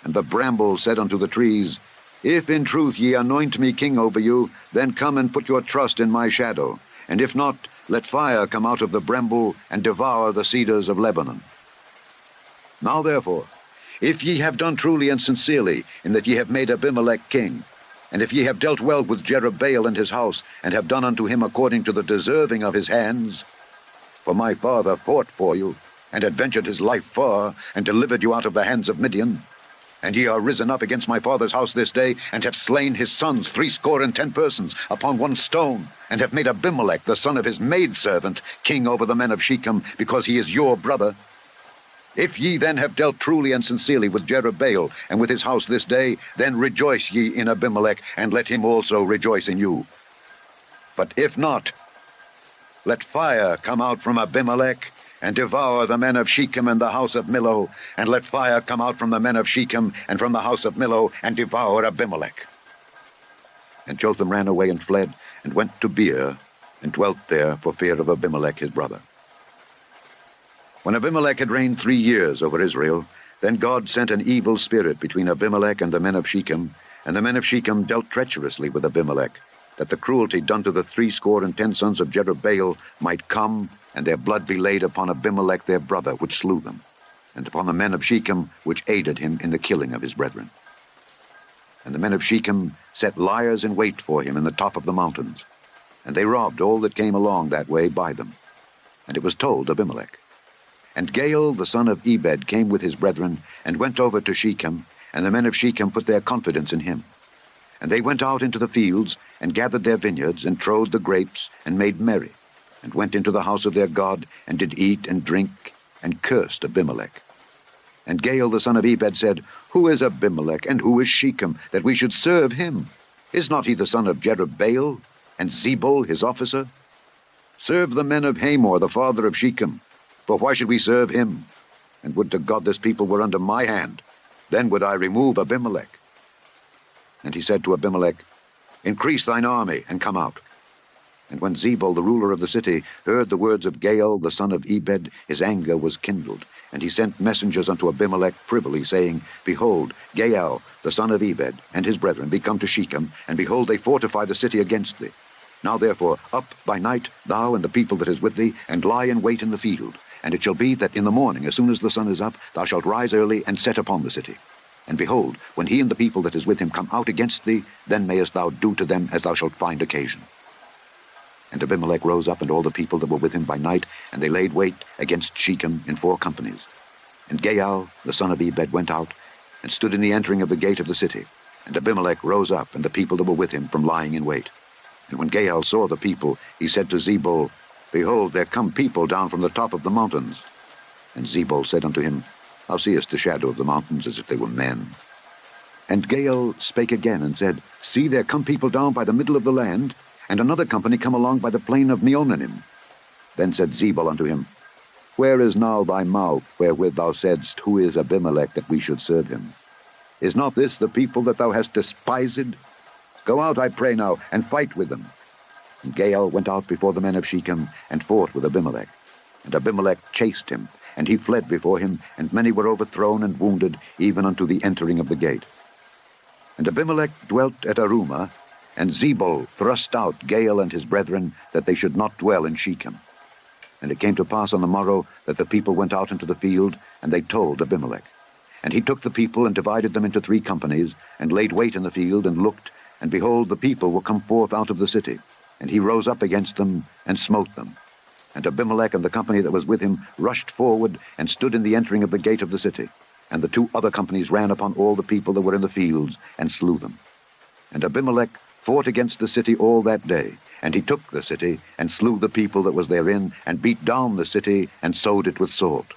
And the bramble said unto the trees, If in truth ye anoint me king over you, then come and put your trust in my shadow. And if not, let fire come out of the bramble, and devour the cedars of Lebanon. Now therefore, if ye have done truly and sincerely, in that ye have made Abimelech king, and if ye have dealt well with Jerubbaal and his house, and have done unto him according to the deserving of his hands, for my father fought for you, and adventured his life far, and delivered you out of the hands of Midian, and ye are risen up against my father's house this day, and have slain his sons 70 persons upon one stone, and have made Abimelech the son of his maidservant king over the men of Shechem, because he is your brother. If ye then have dealt truly and sincerely with Jerubbaal and with his house this day, then rejoice ye in Abimelech, and let him also rejoice in you. But if not, let fire come out from Abimelech, and devour the men of Shechem and the house of Millo, and let fire come out from the men of Shechem and from the house of Millo, and devour Abimelech. And Jotham ran away and fled, and went to Beer, and dwelt there for fear of Abimelech his brother. When Abimelech had reigned 3 years over Israel, then God sent an evil spirit between Abimelech and the men of Shechem, and the men of Shechem dealt treacherously with Abimelech, that the cruelty done to the 70 sons of Jerubbaal might come, and their blood be laid upon Abimelech their brother, which slew them, and upon the men of Shechem, which aided him in the killing of his brethren. And the men of Shechem set liers in wait for him in the top of the mountains, and they robbed all that came along that way by them. And it was told Abimelech. And Gaal the son of Ebed came with his brethren, and went over to Shechem, and the men of Shechem put their confidence in him. And they went out into the fields, and gathered their vineyards, and trode the grapes, and made merry, and went into the house of their God, and did eat and drink, and cursed Abimelech. And Gaal the son of Ebed said, Who is Abimelech, and who is Shechem, that we should serve him? Is not he the son of Jerubbaal, and Zebul his officer? Serve the men of Hamor, the father of Shechem. For why should we serve him? And would to God this people were under my hand, then would I remove Abimelech. And he said to Abimelech, Increase thine army, and come out. And when Zebul, the ruler of the city, heard the words of Gaal, the son of Ebed, his anger was kindled. And he sent messengers unto Abimelech privily, saying, Behold, Gaal, the son of Ebed, and his brethren be come to Shechem, and behold, they fortify the city against thee. Now therefore, up by night, thou and the people that is with thee, and lie in wait in the field. And it shall be that in the morning, as soon as the sun is up, thou shalt rise early, and set upon the city. And behold, when he and the people that is with him come out against thee, then mayest thou do to them as thou shalt find occasion. And Abimelech rose up, and all the people that were with him by night, and they laid wait against Shechem in 4 companies. And Gaal, the son of Ebed, went out, and stood in the entering of the gate of the city. And Abimelech rose up, and the people that were with him, from lying in wait. And when Gaal saw the people, he said to Zebul, Behold, there come people down from the top of the mountains. And Zebul said unto him, Thou seest the shadow of the mountains as if they were men. And Gaal spake again, and said, See, there come people down by the middle of the land, and another company come along by the plain of Meonanim. Then said Zebul unto him, Where is now thy mouth, wherewith thou saidst, Who is Abimelech, that we should serve him? Is not this the people that thou hast despised? Go out, I pray now, and fight with them. And Gaal went out before the men of Shechem, and fought with Abimelech. And Abimelech chased him, and he fled before him, and many were overthrown and wounded, even unto the entering of the gate. And Abimelech dwelt at Arumah, and Zebul thrust out Gaal and his brethren, that they should not dwell in Shechem. And it came to pass on the morrow that the people went out into the field, and they told Abimelech. And he took the people, and divided them into 3 companies, and laid wait in the field, and looked, And behold, the people were come forth out of the city, and he rose up against them, and smote them. And Abimelech and the company that was with him rushed forward, and stood in the entering of the gate of the city. And the 2 other companies ran upon all the people that were in the fields, and slew them. And Abimelech fought against the city all that day, and he took the city, and slew the people that was therein, and beat down the city, and sowed it with salt.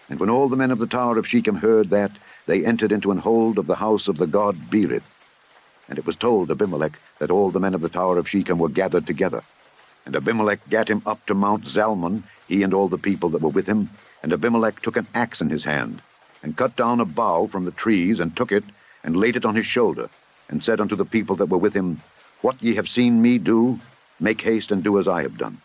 And when all the men of the tower of Shechem heard that, they entered into an hold of the house of the god Berith. And it was told Abimelech that all the men of the tower of Shechem were gathered together. And Abimelech gat him up to Mount Zalmon, he and all the people that were with him. And Abimelech took an axe in his hand, and cut down a bough from the trees, and took it, and laid it on his shoulder, and said unto the people that were with him, What ye have seen me do, make haste and do as I have done.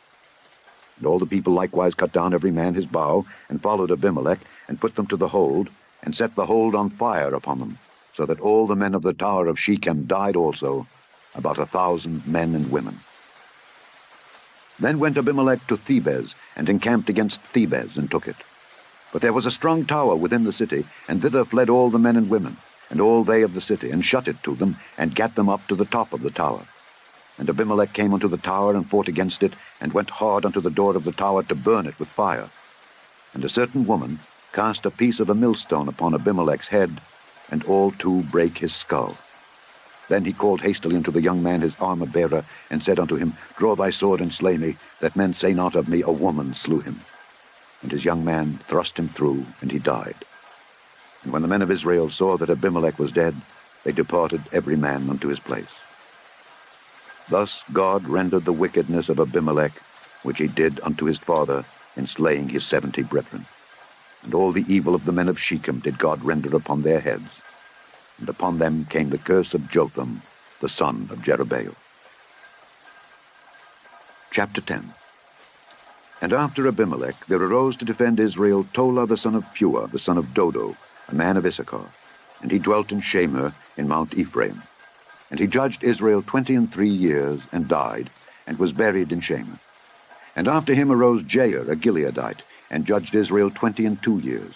And all the people likewise cut down every man his bough, and followed Abimelech, and put them to the hold, and set the hold on fire upon them, so that all the men of the tower of Shechem died also, about 1,000 men and women. Then went Abimelech to Thebez, and encamped against Thebez, and took it. But there was a strong tower within the city, and thither fled all the men and women, and all they of the city, and shut it to them, and gat them up to the top of the tower. And Abimelech came unto the tower, and fought against it, and went hard unto the door of the tower to burn it with fire. And a certain woman cast a piece of a millstone upon Abimelech's head, and all 2 brake his skull. Then he called hastily unto the young man his armor-bearer, and said unto him, Draw thy sword and slay me, that men say not of me, A woman slew him. And his young man thrust him through, and he died. And when the men of Israel saw that Abimelech was dead, they departed every man unto his place. Thus God rendered the wickedness of Abimelech, which he did unto his father, in slaying his 70 brethren. And all the evil of the men of Shechem did God render upon their heads. And upon them came the curse of Jotham, the son of Jerubbaal. Chapter 10. And after Abimelech there arose to defend Israel Tola the son of Phua, the son of Dodo, a man of Issachar. And he dwelt in Shamgar in Mount Ephraim. And he judged Israel 23 years, and died, and was buried in Shamgar. And after him arose Jair, a Gileadite, and judged Israel 22 years.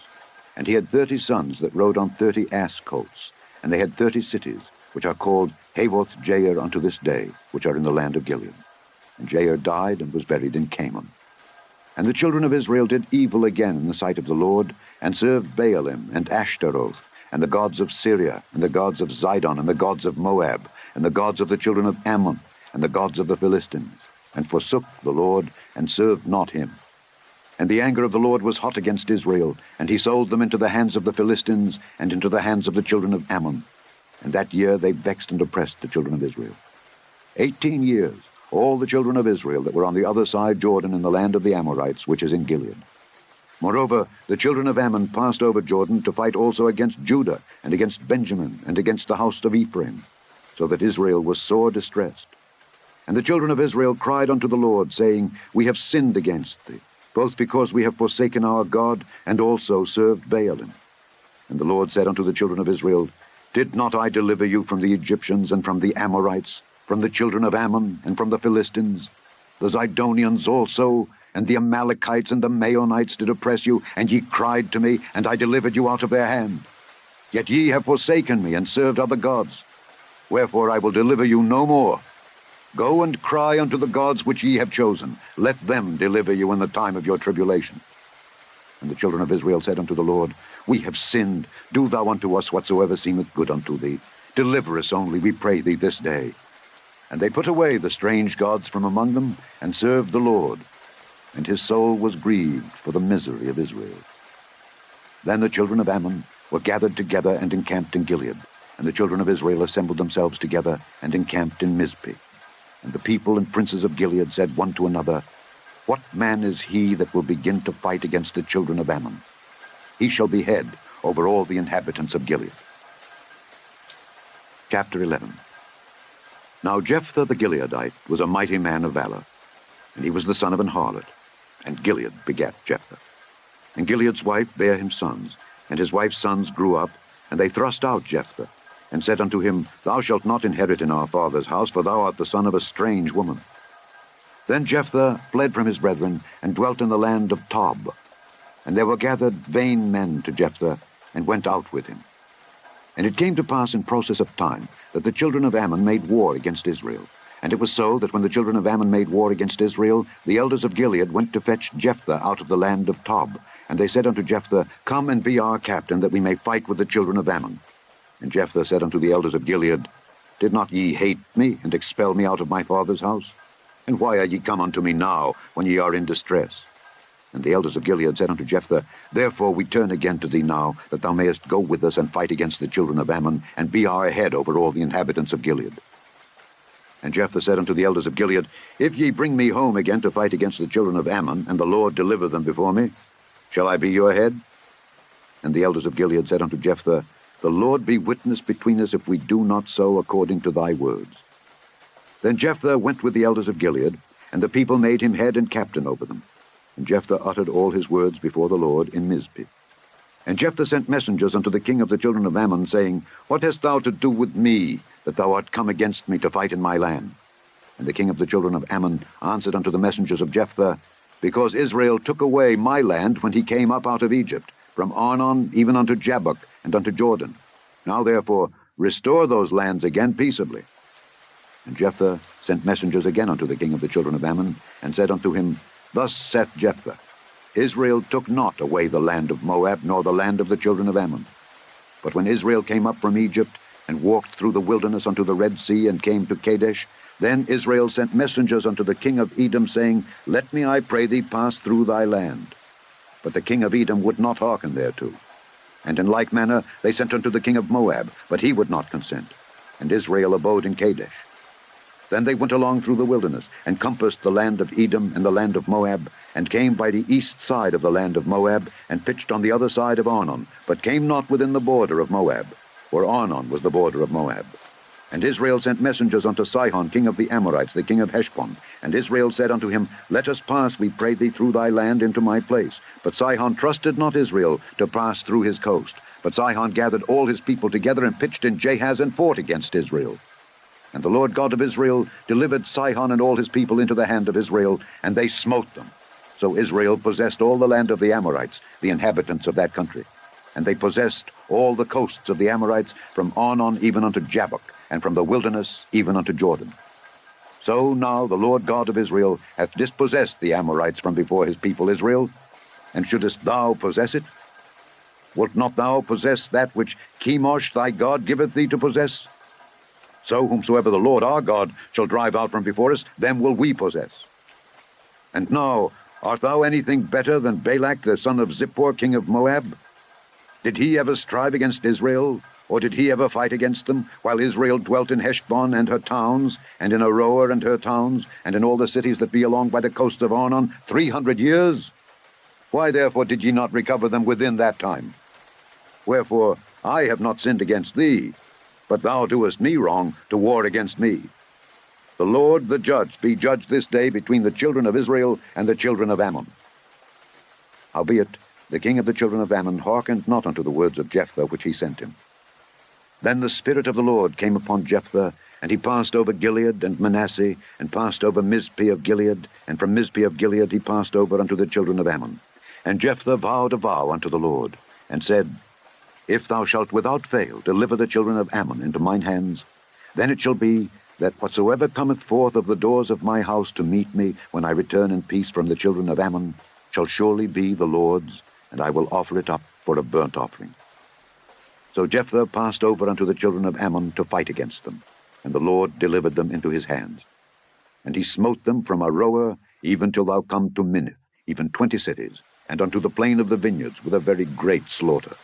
And he had 30 sons that rode on 30 ass colts, and they had 30 cities, which are called Havoth Jair unto this day, which are in the land of Gilead. And Jair died, and was buried in Canaan. And the children of Israel did evil again in the sight of the Lord, and served Baalim and Ashtaroth, and the gods of Syria, and the gods of Zidon, and the gods of Moab, and the gods of the children of Ammon, and the gods of the Philistines, and forsook the Lord, and served not him. And the anger of the Lord was hot against Israel, and he sold them into the hands of the Philistines, and into the hands of the children of Ammon. And that year they vexed and oppressed the children of Israel. 18 years, all the children of Israel that were on the other side Jordan in the land of the Amorites, which is in Gilead. Moreover, the children of Ammon passed over Jordan to fight also against Judah, and against Benjamin, and against the house of Ephraim, so that Israel was sore distressed. And the children of Israel cried unto the Lord, saying, We have sinned against thee, both because we have forsaken our God, and also served Baalim. And the Lord said unto the children of Israel, Did not I deliver you from the Egyptians, and from the Amorites, from the children of Ammon, and from the Philistines? The Zidonians also, and the Amalekites, and the Maonites did oppress you, and ye cried to me, and I delivered you out of their hand. Yet ye have forsaken me, and served other gods. Wherefore I will deliver you no more. Go and cry unto the gods which ye have chosen. Let them deliver you in the time of your tribulation. And the children of Israel said unto the Lord, We have sinned. Do thou unto us whatsoever seemeth good unto thee. Deliver us only, we pray thee, this day. And they put away the strange gods from among them, and served the Lord. And his soul was grieved for the misery of Israel. Then the children of Ammon were gathered together and encamped in Gilead. And the children of Israel assembled themselves together and encamped in Mizpeh. And the people and princes of Gilead said one to another, What man is he that will begin to fight against the children of Ammon? He shall be head over all the inhabitants of Gilead. Chapter 11. Now Jephthah the Gileadite was a mighty man of valor, and he was the son of an harlot, and Gilead begat Jephthah. And Gilead's wife bare him sons, and his wife's sons grew up, and they thrust out Jephthah, and said unto him, Thou shalt not inherit in our father's house, for thou art the son of a strange woman. Then Jephthah fled from his brethren, and dwelt in the land of Tob. And there were gathered vain men to Jephthah, and went out with him. And it came to pass in process of time that the children of Ammon made war against Israel. And it was so that when the children of Ammon made war against Israel, the elders of Gilead went to fetch Jephthah out of the land of Tob. And they said unto Jephthah, Come and be our captain, that we may fight with the children of Ammon. And Jephthah said unto the elders of Gilead, Did not ye hate me, and expel me out of my father's house? And why are ye come unto me now, when ye are in distress? And the elders of Gilead said unto Jephthah, Therefore we turn again to thee now, that thou mayest go with us and fight against the children of Ammon, and be our head over all the inhabitants of Gilead. And Jephthah said unto the elders of Gilead, If ye bring me home again to fight against the children of Ammon, and the Lord deliver them before me, shall I be your head? And the elders of Gilead said unto Jephthah, The Lord be witness between us if we do not so according to thy words. Then Jephthah went with the elders of Gilead, and the people made him head and captain over them. And Jephthah uttered all his words before the Lord in Mizpeh. And Jephthah sent messengers unto the king of the children of Ammon, saying, What hast thou to do with me, that thou art come against me to fight in my land? And the king of the children of Ammon answered unto the messengers of Jephthah, Because Israel took away my land when he came up out of Egypt, from Arnon even unto Jabbok and unto Jordan. Now therefore restore those lands again peaceably. And Jephthah sent messengers again unto the king of the children of Ammon, and said unto him, Thus saith Jephthah, Israel took not away the land of Moab, nor the land of the children of Ammon. But when Israel came up from Egypt, and walked through the wilderness unto the Red Sea, and came to Kadesh, then Israel sent messengers unto the king of Edom, saying, Let me, I pray thee, pass through thy land. But the king of Edom would not hearken thereto. And in like manner they sent unto the king of Moab, but he would not consent. And Israel abode in Kadesh. Then they went along through the wilderness, and compassed the land of Edom and the land of Moab, and came by the east side of the land of Moab, and pitched on the other side of Arnon, but came not within the border of Moab, for Arnon was the border of Moab. And Israel sent messengers unto Sihon, king of the Amorites, the king of Heshbon. And Israel said unto him, Let us pass, we pray thee, through thy land into my place. But Sihon trusted not Israel to pass through his coast. But Sihon gathered all his people together, and pitched in Jahaz, and fought against Israel. And the Lord God of Israel delivered Sihon and all his people into the hand of Israel, and they smote them. So Israel possessed all the land of the Amorites, the inhabitants of that country. And they possessed all the coasts of the Amorites, from Arnon even unto Jabbok, and from the wilderness even unto Jordan. So now the Lord God of Israel hath dispossessed the Amorites from before his people Israel. And shouldest thou possess it? Wilt not thou possess that which Chemosh thy God giveth thee to possess? So whomsoever the Lord our God shall drive out from before us, them will we possess. And now, art thou anything better than Balak the son of Zippor, king of Moab? Did he ever strive against Israel, or did he ever fight against them, while Israel dwelt in Heshbon and her towns, and in Aroer and her towns, and in all the cities that be along by the coasts of Arnon, 300 years? Why therefore did ye not recover them within that time? Wherefore I have not sinned against thee, but thou doest me wrong to war against me. The Lord the judge be judged this day between the children of Israel and the children of Ammon. Howbeit the king of the children of Ammon hearkened not unto the words of Jephthah which he sent him. Then the Spirit of the Lord came upon Jephthah, and he passed over Gilead and Manasseh, and passed over Mizpeh of Gilead, and from Mizpeh of Gilead he passed over unto the children of Ammon. And Jephthah vowed a vow unto the Lord, and said, If thou shalt without fail deliver the children of Ammon into mine hands, then it shall be that whatsoever cometh forth of the doors of my house to meet me when I return in peace from the children of Ammon shall surely be the Lord's, and I will offer it up for a burnt offering. So Jephthah passed over unto the children of Ammon to fight against them, and the Lord delivered them into his hands. And he smote them from Aroer even till thou come to Minnith, even 20 cities, and unto the plain of the vineyards with a very great slaughter.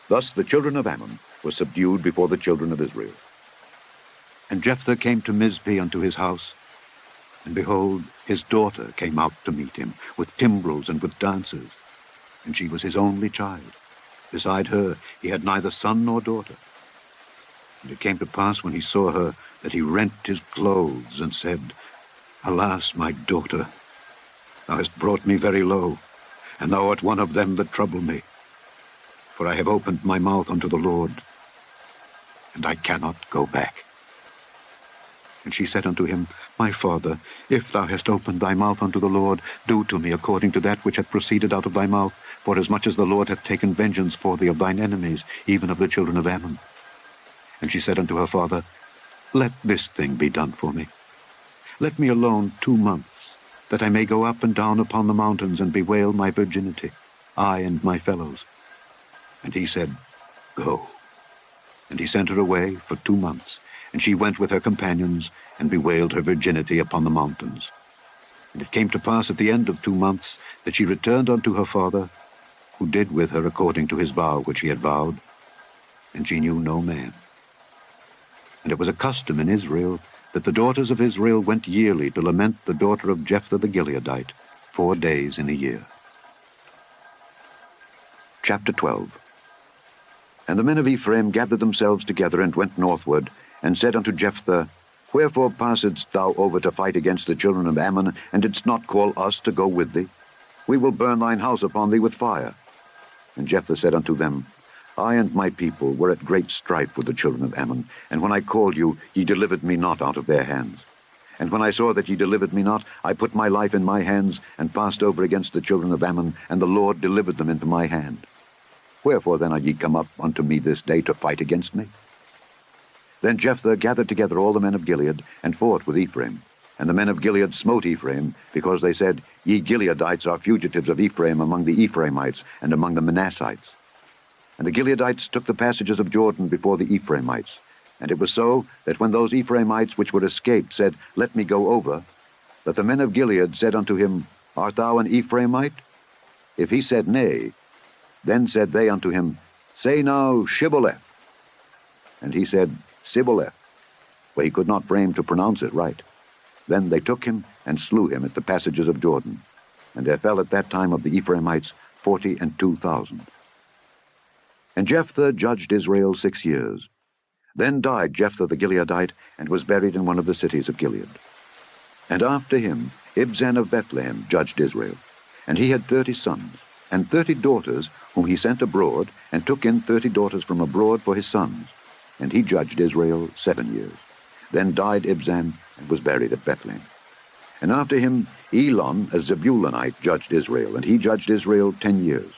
Thus the children of Ammon were subdued before the children of Israel. And Jephthah came to Mizpeh unto his house, and behold, his daughter came out to meet him, with timbrels and with dances, and she was his only child. Beside her he had neither son nor daughter. And it came to pass when he saw her, that he rent his clothes, and said, Alas, my daughter, thou hast brought me very low, and thou art one of them that trouble me. For I have opened my mouth unto the Lord, and I cannot go back. And she said unto him, My father, if thou hast opened thy mouth unto the Lord, do to me according to that which hath proceeded out of thy mouth, forasmuch as the Lord hath taken vengeance for thee of thine enemies, even of the children of Ammon. And she said unto her father, Let this thing be done for me. Let me alone 2 months, that I may go up and down upon the mountains and bewail my virginity, I and my fellows. And he said, Go. And he sent her away for 2 months, and she went with her companions and bewailed her virginity upon the mountains. And it came to pass at the end of 2 months that she returned unto her father, who did with her according to his vow which he had vowed, and she knew no man. And it was a custom in Israel that the daughters of Israel went yearly to lament the daughter of Jephthah the Gileadite 4 days in a year. Chapter 12. And the men of Ephraim gathered themselves together and went northward, and said unto Jephthah, Wherefore passedst thou over to fight against the children of Ammon, and didst not call us to go with thee? We will burn thine house upon thee with fire. And Jephthah said unto them, I and my people were at great strife with the children of Ammon, and when I called you, ye delivered me not out of their hands. And when I saw that ye delivered me not, I put my life in my hands, and passed over against the children of Ammon, and the Lord delivered them into my hand. Wherefore then are ye come up unto me this day to fight against me? Then Jephthah gathered together all the men of Gilead, and fought with Ephraim. And the men of Gilead smote Ephraim, because they said, Ye Gileadites are fugitives of Ephraim among the Ephraimites, and among the Manassites. And the Gileadites took the passages of Jordan before the Ephraimites. And it was so, that when those Ephraimites which were escaped said, Let me go over, that the men of Gilead said unto him, Art thou an Ephraimite? If he said, Nay, then said they unto him, Say now, Shibboleth. And he said, Sibboleth, for he could not frame to pronounce it right. Then they took him and slew him at the passages of Jordan. And there fell at that time of the Ephraimites 42,000. And Jephthah judged Israel 6 years. Then died Jephthah the Gileadite, and was buried in one of the cities of Gilead. And after him Ibzan of Bethlehem judged Israel. And he had 30 sons, and 30 daughters, whom he sent abroad, and took in 30 daughters from abroad for his sons. And he judged Israel 7 years. Then died Ibzan, and was buried at Bethlehem. And after him Elon, a Zebulunite, judged Israel, and he judged Israel 10 years.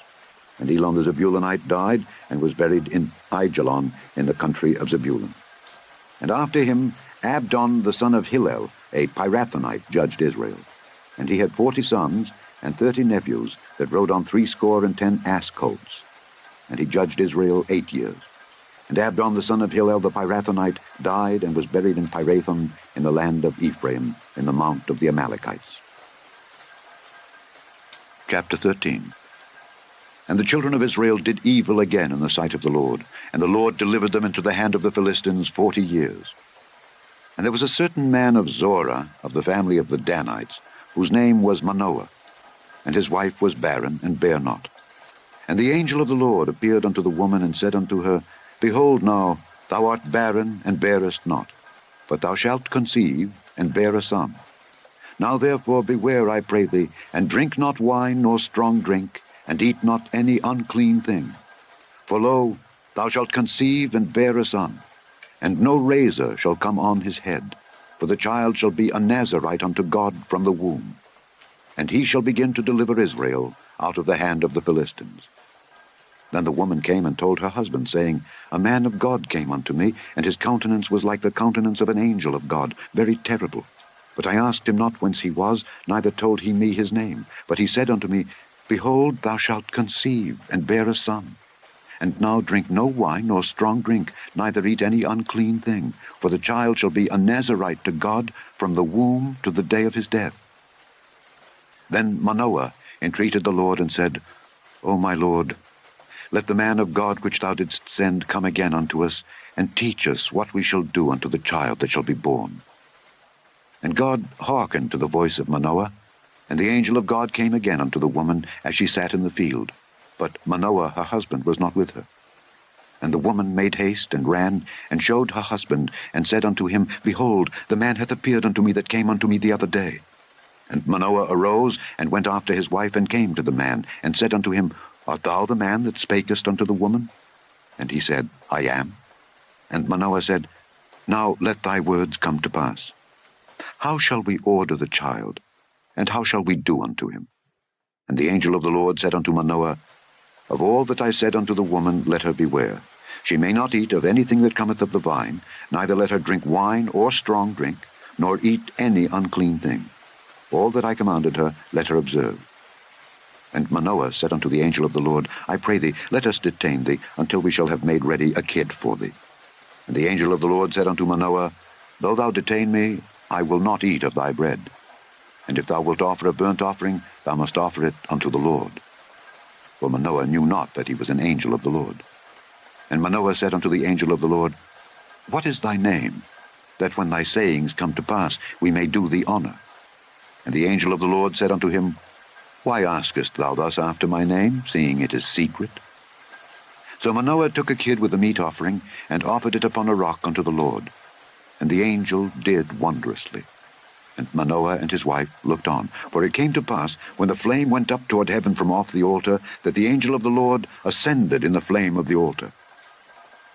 And Elon the Zebulunite died, and was buried in Aijalon, in the country of Zebulun. And after him Abdon the son of Hillel, a Pirathonite, judged Israel. And he had 40 sons, and 30 nephews, that rode on 70 ass colts. And he judged Israel 8 years. And Abdon the son of Hillel the Pirathonite died, and was buried in Pirathon, in the land of Ephraim, in the mount of the Amalekites. Chapter 13. And the children of Israel did evil again in the sight of the Lord, and the Lord delivered them into the hand of the Philistines 40 years. And there was a certain man of Zorah, of the family of the Danites, whose name was Manoah, and his wife was barren, and bare not. And the angel of the Lord appeared unto the woman, and said unto her, Behold now, thou art barren, and bearest not, but thou shalt conceive, and bear a son. Now therefore beware, I pray thee, and drink not wine nor strong drink, and eat not any unclean thing. For lo, thou shalt conceive and bear a son, and no razor shall come on his head, for the child shall be a Nazarite unto God from the womb. And he shall begin to deliver Israel out of the hand of the Philistines. Then the woman came and told her husband, saying, A man of God came unto me, and his countenance was like the countenance of an angel of God, very terrible. But I asked him not whence he was, neither told he me his name. But he said unto me, Behold, thou shalt conceive, and bear a son. And now drink no wine nor strong drink, neither eat any unclean thing, for the child shall be a Nazarite to God from the womb to the day of his death. Then Manoah entreated the Lord, and said, O my Lord, let the man of God which thou didst send come again unto us, and teach us what we shall do unto the child that shall be born. And God hearkened to the voice of Manoah, and the angel of God came again unto the woman as she sat in the field. But Manoah her husband was not with her. And the woman made haste, and ran, and showed her husband, and said unto him, Behold, the man hath appeared unto me that came unto me the other day. And Manoah arose, and went after his wife, and came to the man, and said unto him, Art thou the man that spakest unto the woman? And he said, I am. And Manoah said, Now let thy words come to pass. How shall we order the child, and how shall we do unto him? And the angel of the Lord said unto Manoah, Of all that I said unto the woman, let her beware. She may not eat of anything that cometh of the vine, neither let her drink wine or strong drink, nor eat any unclean thing. All that I commanded her, let her observe. And Manoah said unto the angel of the Lord, I pray thee, let us detain thee, until we shall have made ready a kid for thee. And the angel of the Lord said unto Manoah, Though thou detain me, I will not eat of thy bread. And if thou wilt offer a burnt offering, thou must offer it unto the Lord. For Manoah knew not that he was an angel of the Lord. And Manoah said unto the angel of the Lord, What is thy name, that when thy sayings come to pass, we may do thee honor? And the angel of the Lord said unto him, Why askest thou thus after my name, seeing it is secret? So Manoah took a kid with the meat offering, and offered it upon a rock unto the Lord. And the angel did wondrously. And Manoah and his wife looked on. For it came to pass, when the flame went up toward heaven from off the altar, that the angel of the Lord ascended in the flame of the altar.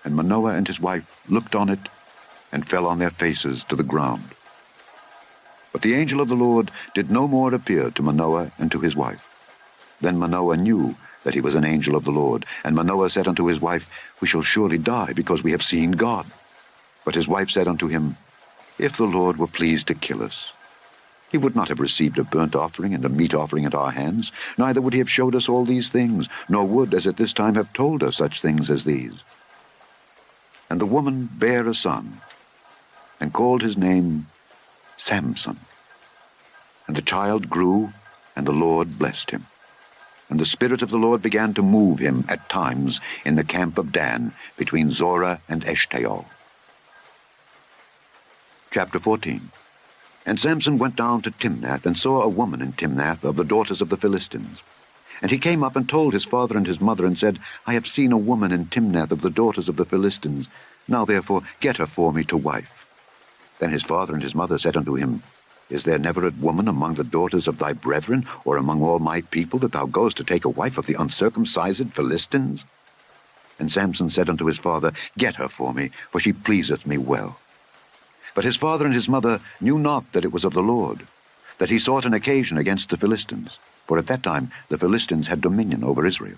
And Manoah and his wife looked on it, and fell on their faces to the ground. But the angel of the Lord did no more appear to Manoah and to his wife. Then Manoah knew that he was an angel of the Lord. And Manoah said unto his wife, We shall surely die, because we have seen God. But his wife said unto him, If the Lord were pleased to kill us, he would not have received a burnt offering and a meat offering at our hands, neither would he have showed us all these things, nor would, as at this time, have told us such things as these. And the woman bare a son, and called his name Samson. And the child grew, and the Lord blessed him. And the Spirit of the Lord began to move him at times in the camp of Dan, between Zorah and Eshtaol. Chapter 14. And Samson went down to Timnath, and saw a woman in Timnath of the daughters of the Philistines. And he came up and told his father and his mother, and said, I have seen a woman in Timnath of the daughters of the Philistines. Now therefore get her for me to wife. Then his father and his mother said unto him, Is there never a woman among the daughters of thy brethren, or among all my people, that thou goest to take a wife of the uncircumcised Philistines? And Samson said unto his father, Get her for me, for she pleaseth me well. But his father and his mother knew not that it was of the Lord, that he sought an occasion against the Philistines, for at that time the Philistines had dominion over Israel.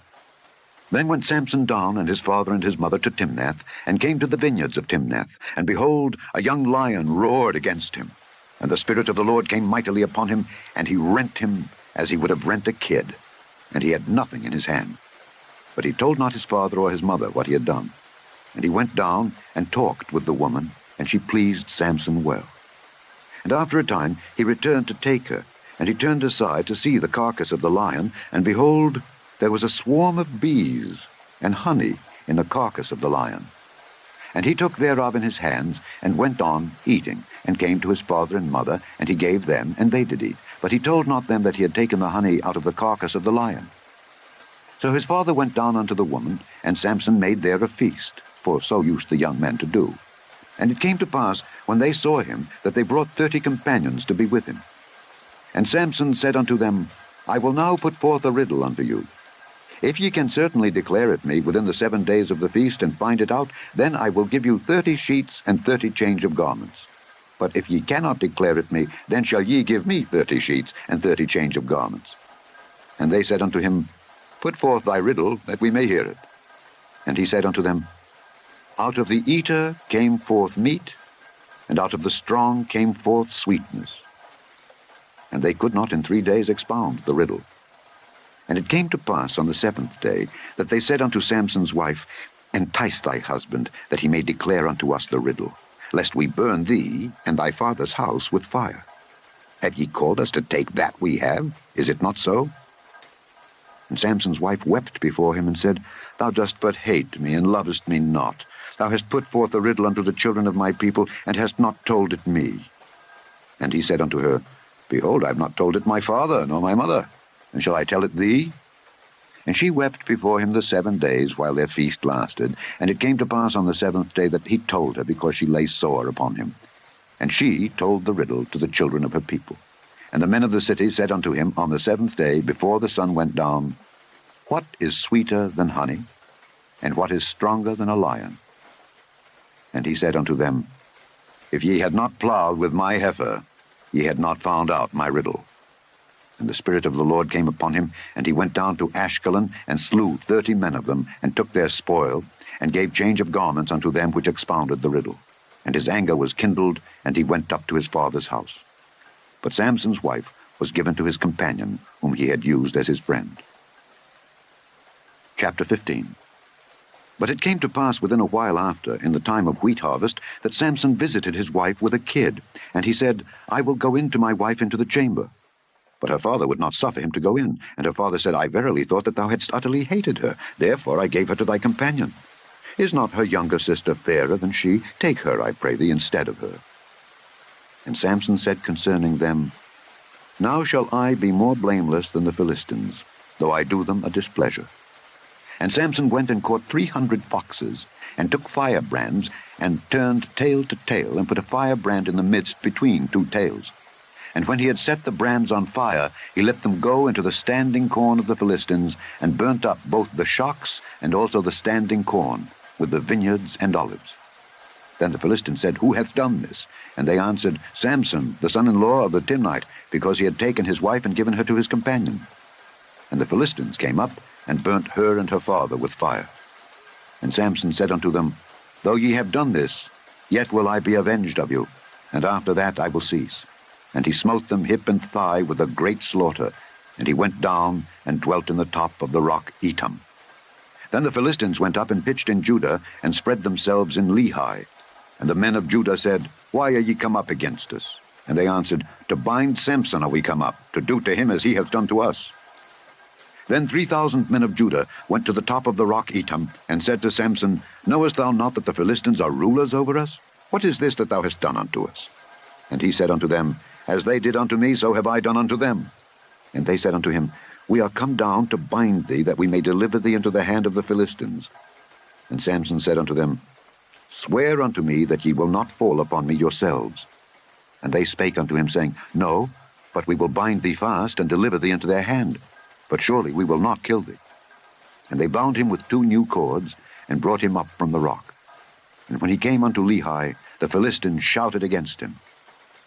Then went Samson down and his father and his mother to Timnath, and came to the vineyards of Timnath. And behold, a young lion roared against him. And the Spirit of the Lord came mightily upon him, and he rent him as he would have rent a kid, and he had nothing in his hand. But he told not his father or his mother what he had done. And he went down and talked with the woman, and she pleased Samson well. And after a time he returned to take her, and he turned aside to see the carcass of the lion, and behold, there was a swarm of bees and honey in the carcass of the lion. And he took thereof in his hands, and went on eating, and came to his father and mother, and he gave them, and they did eat. But he told not them that he had taken the honey out of the carcass of the lion. So his father went down unto the woman, and Samson made there a feast, for so used the young men to do. And it came to pass, when they saw him, that they brought 30 companions to be with him. And Samson said unto them, I will now put forth a riddle unto you. If ye can certainly declare it me within the 7 days of the feast, and find it out, then I will give you 30 sheets and 30 change of garments. But if ye cannot declare it me, then shall ye give me 30 sheets and 30 change of garments. And they said unto him, Put forth thy riddle, that we may hear it. And he said unto them, Out of the eater came forth meat, and out of the strong came forth sweetness. And they could not in 3 days expound the riddle. And it came to pass on the 7th day, that they said unto Samson's wife, Entice thy husband, that he may declare unto us the riddle, lest we burn thee and thy father's house with fire. Have ye called us to take that we have? Is it not so? And Samson's wife wept before him, and said, Thou dost but hate me, and lovest me not. Thou hast put forth a riddle unto the children of my people, and hast not told it me. And he said unto her, Behold, I have not told it my father, nor my mother, and shall I tell it thee? And she wept before him the 7 days, while their feast lasted. And it came to pass on the 7th day that he told her, because she lay sore upon him. And she told the riddle to the children of her people. And the men of the city said unto him on the 7th day, before the sun went down, What is sweeter than honey? And what is stronger than a lion? And he said unto them, If ye had not plowed with my heifer, ye had not found out my riddle. And the Spirit of the Lord came upon him, and he went down to Ashkelon, and slew 30 men of them, and took their spoil, and gave change of garments unto them which expounded the riddle. And his anger was kindled, and he went up to his father's house. But Samson's wife was given to his companion, whom he had used as his friend. Chapter 15. But it came to pass within a while after, in the time of wheat harvest, that Samson visited his wife with a kid. And he said, I will go in to my wife into the chamber. But her father would not suffer him to go in. And her father said, I verily thought that thou hadst utterly hated her. Therefore I gave her to thy companion. Is not her younger sister fairer than she? Take her, I pray thee, instead of her. And Samson said concerning them, Now shall I be more blameless than the Philistines, though I do them a displeasure. And Samson went and caught 300 foxes, and took firebrands, and turned tail to tail, and put a firebrand in the midst between 2 tails. And when he had set the brands on fire, he let them go into the standing corn of the Philistines, and burnt up both the shocks and also the standing corn, with the vineyards and olives. Then the Philistines said, Who hath done this? And they answered, Samson, the son-in-law of the Timnite, because he had taken his wife and given her to his companion. And the Philistines came up, and burnt her and her father with fire. And Samson said unto them, Though ye have done this, yet will I be avenged of you, and after that I will cease. And he smote them hip and thigh with a great slaughter, and he went down and dwelt in the top of the rock Etam. Then the Philistines went up and pitched in Judah, and spread themselves in Lehi. And the men of Judah said, Why are ye come up against us? And they answered, To bind Samson are we come up, to do to him as he hath done to us. Then 3,000 men of Judah went to the top of the rock Etam, and said to Samson, Knowest thou not that the Philistines are rulers over us? What is this that thou hast done unto us? And he said unto them, As they did unto me, so have I done unto them. And they said unto him, We are come down to bind thee, that we may deliver thee into the hand of the Philistines. And Samson said unto them, Swear unto me that ye will not fall upon me yourselves. And they spake unto him, saying, No, but we will bind thee fast, and deliver thee into their hand. But surely we will not kill thee. And they bound him with 2 new cords, and brought him up from the rock. And when he came unto Lehi, the Philistines shouted against him.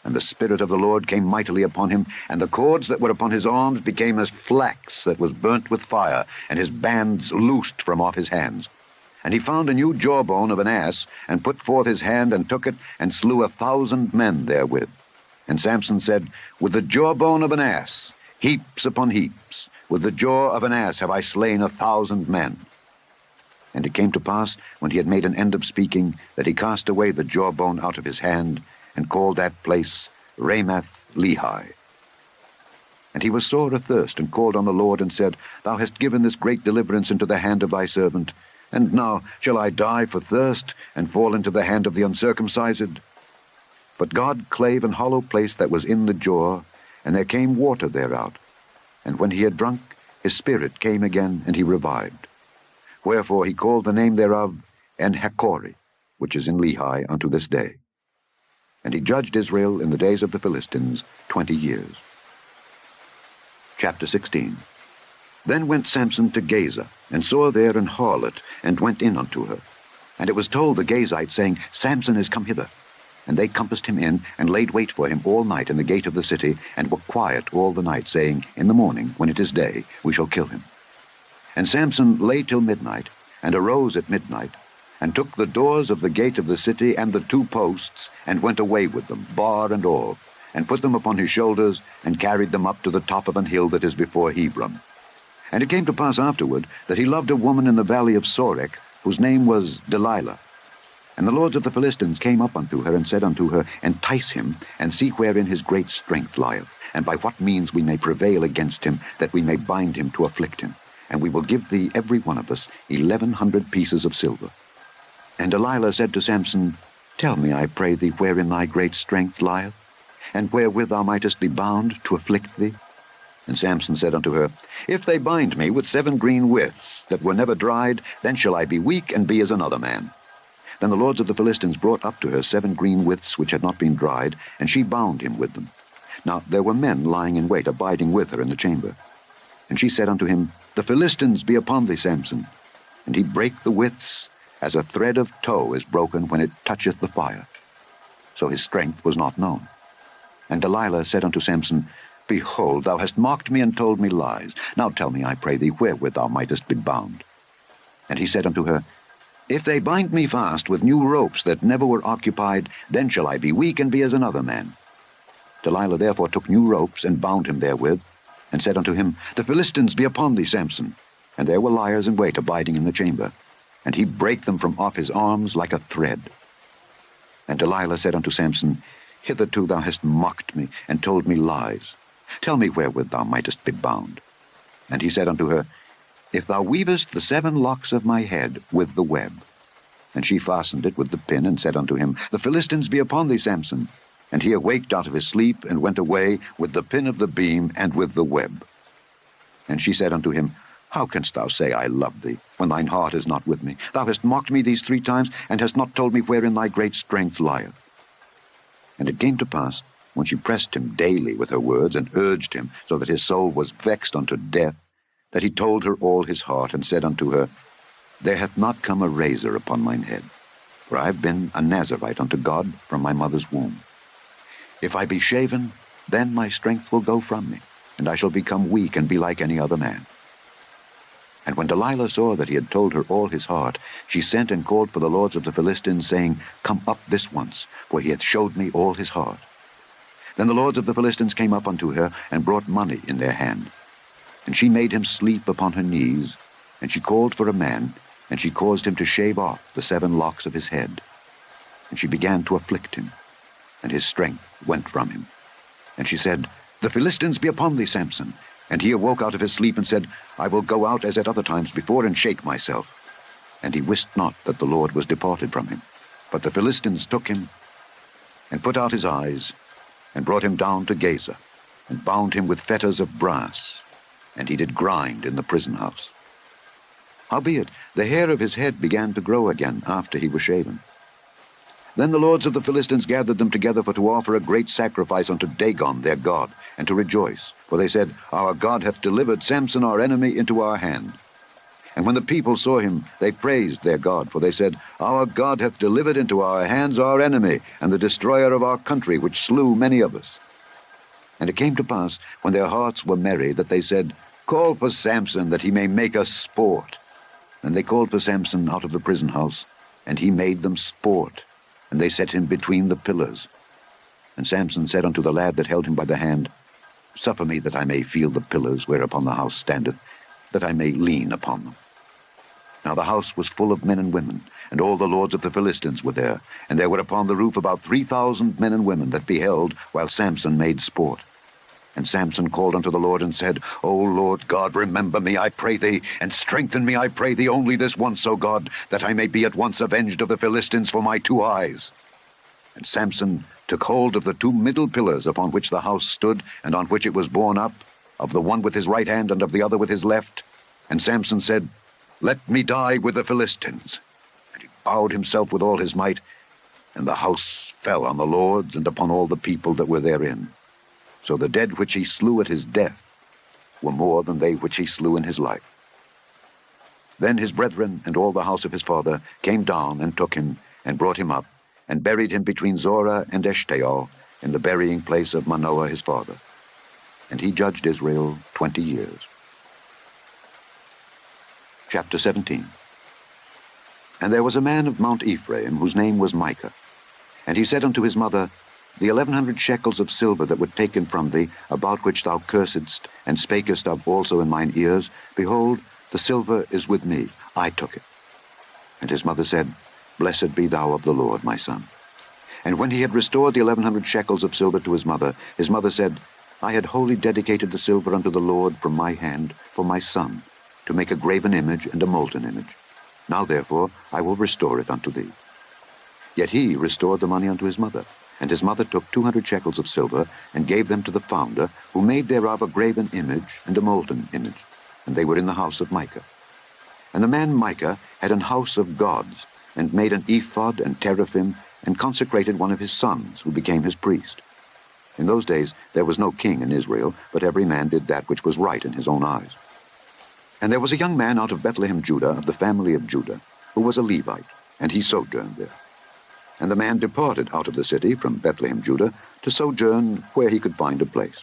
And the Spirit of the Lord came mightily upon him, and the cords that were upon his arms became as flax that was burnt with fire, and his bands loosed from off his hands. And he found a new jawbone of an ass, and put forth his hand, and took it, and slew 1,000 men therewith. And Samson said, With the jawbone of an ass, heaps upon heaps, with the jaw of an ass have I slain 1,000 men. And it came to pass, when he had made an end of speaking, that he cast away the jawbone out of his hand, and called that place Ramath-Lehi. And he was sore athirst, and called on the Lord, and said, Thou hast given this great deliverance into the hand of thy servant, and now shall I die for thirst, and fall into the hand of the uncircumcised? But God clave an hollow place that was in the jaw, and there came water thereout. And when he had drunk, his spirit came again, and he revived. Wherefore he called the name thereof En-Hakkore, which is in Lehi unto this day. And he judged Israel in the days of the Philistines 20 years. Chapter 16. Then went Samson to Gaza, and saw there an harlot, and went in unto her. And it was told the Gazites, saying, Samson is come hither. And they compassed him in, and laid wait for him all night in the gate of the city, and were quiet all the night, saying, In the morning, when it is day, we shall kill him. And Samson lay till midnight, and arose at midnight, and took the doors of the gate of the city and the 2 posts, and went away with them, bar and all, and put them upon his shoulders, and carried them up to the top of an hill that is before Hebron. And it came to pass afterward that he loved a woman in the valley of Sorek, whose name was Delilah. And the lords of the Philistines came up unto her, and said unto her, Entice him, and see wherein his great strength lieth, and by what means we may prevail against him, that we may bind him to afflict him. And we will give thee every one of us 1,100 pieces of silver. And Delilah said to Samson, Tell me, I pray thee, wherein thy great strength lieth, and wherewith thou mightest be bound to afflict thee. And Samson said unto her, If they bind me with 7 green withs that were never dried, then shall I be weak, and be as another man. Then the lords of the Philistines brought up to her 7 green withs which had not been dried, and she bound him with them. Now there were men lying in wait, abiding with her in the chamber. And she said unto him, The Philistines be upon thee, Samson. And he brake the withs, as a thread of tow is broken when it toucheth the fire. So his strength was not known. And Delilah said unto Samson, Behold, thou hast mocked me and told me lies. Now tell me, I pray thee, wherewith thou mightest be bound. And he said unto her, If they bind me fast with new ropes that never were occupied, then shall I be weak and be as another man. Delilah therefore took new ropes and bound him therewith, and said unto him, The Philistines be upon thee, Samson. And there were liers in wait abiding in the chamber. And he brake them from off his arms like a thread. And Delilah said unto Samson, Hitherto thou hast mocked me, and told me lies. Tell me wherewith thou mightest be bound. And he said unto her, If thou weavest the 7 locks of my head with the web. And she fastened it with the pin, and said unto him, The Philistines be upon thee, Samson. And he awaked out of his sleep, and went away with the pin of the beam and with the web. And she said unto him, How canst thou say, I love thee, when thine heart is not with me? Thou hast mocked me these 3 times, and hast not told me wherein thy great strength lieth. And it came to pass, when she pressed him daily with her words, and urged him, so that his soul was vexed unto death, that he told her all his heart, and said unto her, There hath not come a razor upon mine head, for I have been a Nazarite unto God from my mother's womb. If I be shaven, then my strength will go from me, and I shall become weak and be like any other man. And when Delilah saw that he had told her all his heart, she sent and called for the lords of the Philistines, saying, Come up this once, for he hath showed me all his heart. Then the lords of the Philistines came up unto her, and brought money in their hand. And she made him sleep upon her knees, and she called for a man, and she caused him to shave off the 7 locks of his head. And she began to afflict him, and his strength went from him. And she said, The Philistines be upon thee, Samson. And he awoke out of his sleep, and said, I will go out as at other times before, and shake myself. And he wist not that the Lord was departed from him. But the Philistines took him, and put out his eyes, and brought him down to Gaza, and bound him with fetters of brass, and he did grind in the prison house. Howbeit the hair of his head began to grow again after he was shaven. Then the lords of the Philistines gathered them together for to offer a great sacrifice unto Dagon their god, and to rejoice. For they said, Our God hath delivered Samson our enemy into our hand. And when the people saw him, they praised their God, for they said, Our God hath delivered into our hands our enemy, and the destroyer of our country, which slew many of us. And it came to pass, when their hearts were merry, that they said, Call for Samson, that he may make us sport. And they called for Samson out of the prison house, and he made them sport, and they set him between the pillars. And Samson said unto the lad that held him by the hand, Suffer me that I may feel the pillars whereupon the house standeth, that I may lean upon them. Now the house was full of men and women, and all the lords of the Philistines were there, and there were upon the roof about 3,000 men and women that beheld, while Samson made sport. And Samson called unto the Lord, and said, O Lord God, remember me, I pray thee, and strengthen me, I pray thee, only this once, O God, that I may be at once avenged of the Philistines for my 2 eyes. And Samson took hold of the 2 middle pillars upon which the house stood, and on which it was borne up, of the one with his right hand, and of the other with his left. And Samson said, Let me die with the Philistines. And he bowed himself with all his might, and the house fell on the lords and upon all the people that were therein. So the dead which he slew at his death were more than they which he slew in his life. Then his brethren and all the house of his father came down and took him, and brought him up, and buried him between Zorah and Eshtaol, in the burying place of Manoah his father. And he judged Israel 20 years. Chapter 17. And there was a man of Mount Ephraim, whose name was Micah. And he said unto his mother, The 1,100 shekels of silver that were taken from thee, about which thou cursedst, and spakest of also in mine ears, behold, the silver is with me, I took it. And his mother said, Blessed be thou of the Lord, my son. And when he had restored the 1,100 shekels of silver to his mother said, I had wholly dedicated the silver unto the Lord from my hand for my son, to make a graven image and a molten image. Now therefore I will restore it unto thee. Yet he restored the money unto his mother. And his mother took 200 shekels of silver, and gave them to the founder, who made thereof a graven image and a molten image. And they were in the house of Micah. And the man Micah had an house of gods, and made an ephod and teraphim, and consecrated one of his sons, who became his priest. In those days there was no king in Israel, but every man did that which was right in his own eyes. And there was a young man out of Bethlehem, Judah, of the family of Judah, who was a Levite, and he sojourned there. And the man departed out of the city from Bethlehem, Judah, to sojourn where he could find a place.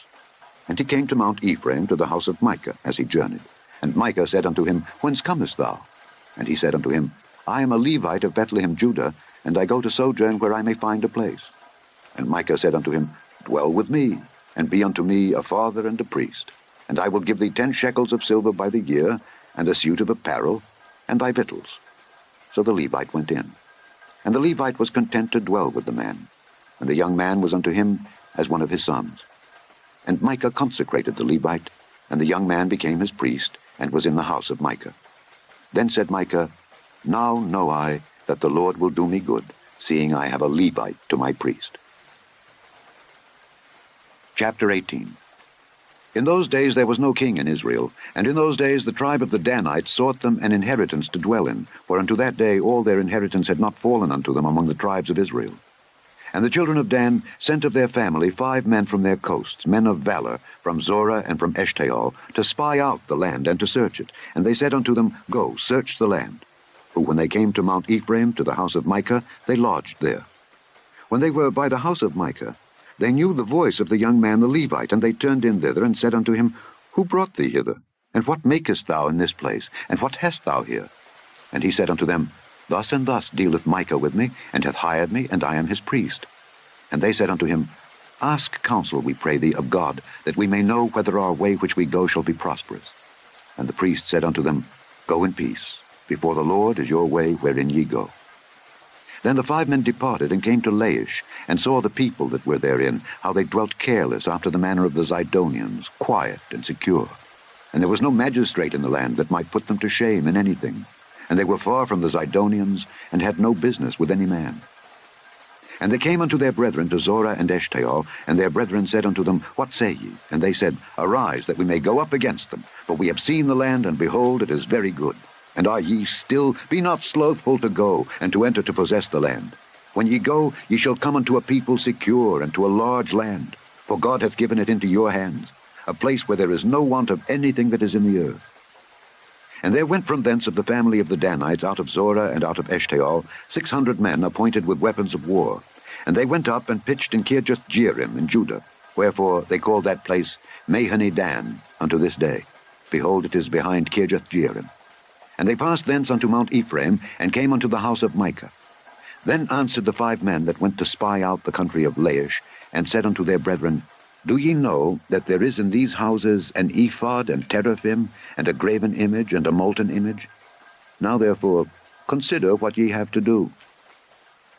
And he came to Mount Ephraim, to the house of Micah, as he journeyed. And Micah said unto him, Whence comest thou? And he said unto him, I am a Levite of Bethlehem, Judah, and I go to sojourn where I may find a place. And Micah said unto him, Dwell with me, and be unto me a father and a priest. And I will give thee 10 shekels of silver by the year, and a suit of apparel, and thy victuals. So the Levite went in. And the Levite was content to dwell with the man, and the young man was unto him as one of his sons. And Micah consecrated the Levite, and the young man became his priest, and was in the house of Micah. Then said Micah, Now know I that the Lord will do me good, seeing I have a Levite to my priest. Chapter 18. In those days there was no king in Israel, and in those days the tribe of the Danites sought them an inheritance to dwell in, for unto that day all their inheritance had not fallen unto them among the tribes of Israel. And the children of Dan sent of their family 5 men from their coasts, men of valor, from Zorah and from Eshtaol, to spy out the land and to search it. And they said unto them, Go, search the land. For when they came to Mount Ephraim, to the house of Micah, they lodged there. When they were by the house of Micah, they knew the voice of the young man the Levite, and they turned in thither, and said unto him, Who brought thee hither? And what makest thou in this place? And what hast thou here? And he said unto them, Thus and thus dealeth Micah with me, and hath hired me, and I am his priest. And they said unto him, Ask counsel, we pray thee, of God, that we may know whether our way which we go shall be prosperous. And the priest said unto them, Go in peace. Before the Lord is your way wherein ye go. Then the 5 men departed, and came to Laish, and saw the people that were therein, how they dwelt careless after the manner of the Zidonians, quiet and secure. And there was no magistrate in the land that might put them to shame in anything. And they were far from the Zidonians, and had no business with any man. And they came unto their brethren to Zorah and Eshtaol, and their brethren said unto them, What say ye? And they said, Arise, that we may go up against them. For we have seen the land, and behold, it is very good. And are ye still? Be not slothful to go, and to enter to possess the land. When ye go, ye shall come unto a people secure, and to a large land. For God hath given it into your hands, a place where there is no want of anything that is in the earth. And there went from thence of the family of the Danites, out of Zorah and out of Eshtaol, 600 men appointed with weapons of war. And they went up and pitched in Kirjath-jearim in Judah. Wherefore they call that place Mahane-dan unto this day. Behold, it is behind Kirjath-jearim. And they passed thence unto Mount Ephraim, and came unto the house of Micah. Then answered the 5 men that went to spy out the country of Laish, and said unto their brethren, Do ye know that there is in these houses an ephod and teraphim, and a graven image and a molten image? Now therefore consider what ye have to do.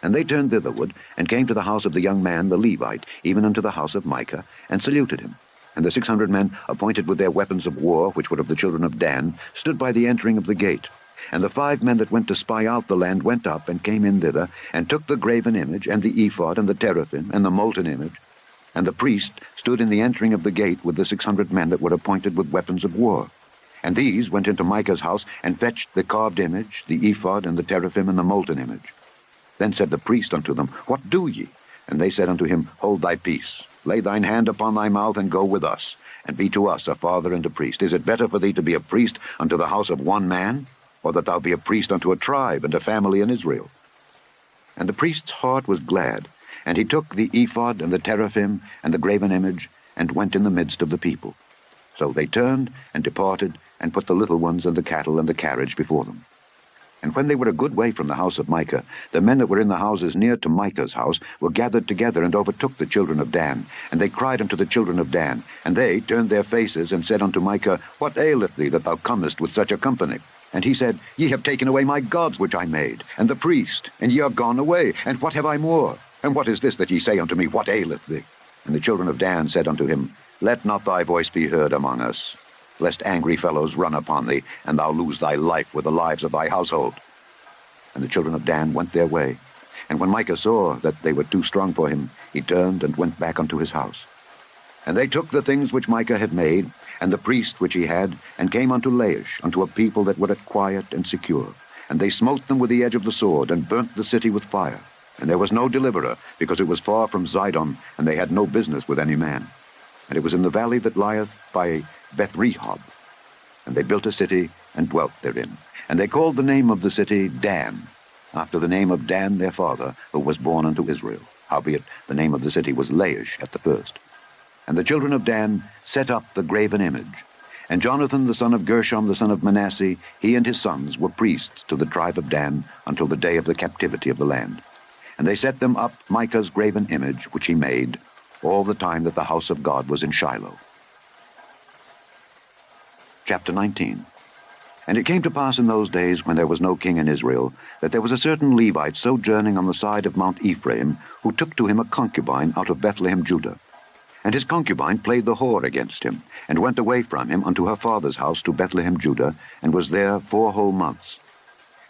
And they turned thitherward, and came to the house of the young man the Levite, even unto the house of Micah, and saluted him. And the 600 men, appointed with their weapons of war, which were of the children of Dan, stood by the entering of the gate. And the 5 men that went to spy out the land went up, and came in thither, and took the graven image, and the ephod, and the teraphim, and the molten image. And the priest stood in the entering of the gate with the 600 men that were appointed with weapons of war. And these went into Micah's house, and fetched the carved image, the ephod, and the teraphim, and the molten image. Then said the priest unto them, What do ye? And they said unto him, Hold thy peace. Lay thine hand upon thy mouth, and go with us, and be to us a father and a priest. Is it better for thee to be a priest unto the house of one man, or that thou be a priest unto a tribe and a family in Israel? And the priest's heart was glad, and he took the ephod and the teraphim and the graven image, and went in the midst of the people. So they turned and departed, and put the little ones and the cattle and the carriage before them. And when they were a good way from the house of Micah, the men that were in the houses near to Micah's house were gathered together, and overtook the children of Dan. And they cried unto the children of Dan. And they turned their faces, and said unto Micah, What aileth thee, that thou comest with such a company? And he said, Ye have taken away my gods which I made, and the priest, and ye are gone away. And what have I more? And what is this that ye say unto me, What aileth thee? And the children of Dan said unto him, Let not thy voice be heard among us, lest angry fellows run upon thee, and thou lose thy life with the lives of thy household. And the children of Dan went their way. And when Micah saw that they were too strong for him, he turned and went back unto his house. And they took the things which Micah had made, and the priest which he had, and came unto Laish, unto a people that were at quiet and secure. And they smote them with the edge of the sword, and burnt the city with fire. And there was no deliverer, because it was far from Zidon, and they had no business with any man. And it was in the valley that lieth by Beth-rehob. And they built a city, and dwelt therein. And they called the name of the city Dan, after the name of Dan their father, who was born unto Israel. Howbeit the name of the city was Laish at the first. And the children of Dan set up the graven image. And Jonathan the son of Gershom the son of Manasseh, he and his sons were priests to the tribe of Dan until the day of the captivity of the land. And they set them up Micah's graven image, which he made, all the time that the house of God was in Shiloh. Chapter 19. And it came to pass in those days, when there was no king in Israel, that there was a certain Levite sojourning on the side of Mount Ephraim, who took to him a concubine out of Bethlehem, Judah. And his concubine played the whore against him, and went away from him unto her father's house to Bethlehem, Judah, and was there 4 whole months.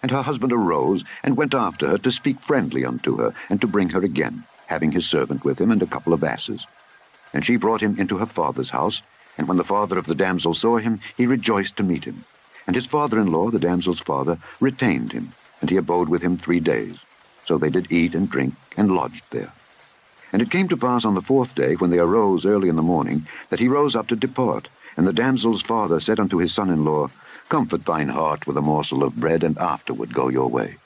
And her husband arose, and went after her to speak friendly unto her, and to bring her again, having his servant with him, and a couple of asses. And she brought him into her father's house, and when the father of the damsel saw him, he rejoiced to meet him. And his father-in-law, the damsel's father, retained him, and he abode with him 3 days. So they did eat and drink, and lodged there. And it came to pass on the 4th day, when they arose early in the morning, that he rose up to depart. And the damsel's father said unto his son-in-law, Comfort thine heart with a morsel of bread, and afterward go your way.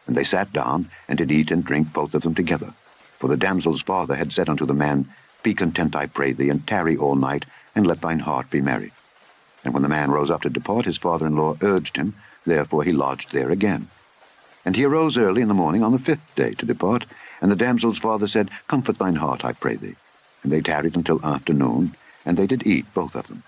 And they sat down, and did eat and drink both of them together. For the damsel's father had said unto the man, Be content, I pray thee, and tarry all night, and let thine heart be merry. And when the man rose up to depart, his father-in-law urged him, therefore he lodged there again. And he arose early in the morning on the 5th day to depart, and the damsel's father said, Comfort thine heart, I pray thee. And they tarried until afternoon, and they did eat both of them.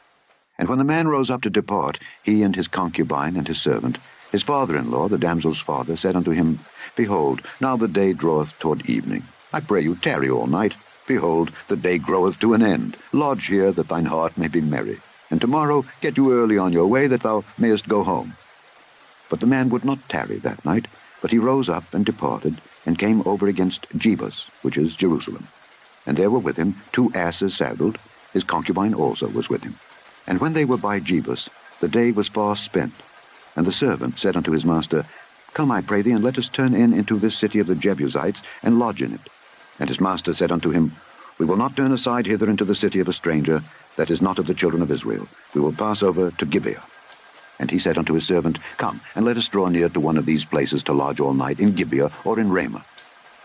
And when the man rose up to depart, he and his concubine and his servant, his father-in-law, the damsel's father, said unto him, Behold, now the day draweth toward evening. I pray you, tarry all night. Behold, the day groweth to an end. Lodge here, that thine heart may be merry. And tomorrow get you early on your way, that thou mayest go home. But the man would not tarry that night, but he rose up and departed, and came over against Gibeah, which is Jerusalem. And there were with him 2 asses saddled. His concubine also was with him. And when they were by Gibeah, the day was far spent. And the servant said unto his master, Come, I pray thee, and let us turn in into this city of the Jebusites, and lodge in it. And his master said unto him, We will not turn aside hither into the city of a stranger, that is not of the children of Israel. We will pass over to Gibeah. And he said unto his servant, Come, and let us draw near to one of these places to lodge all night, in Gibeah or in Ramah.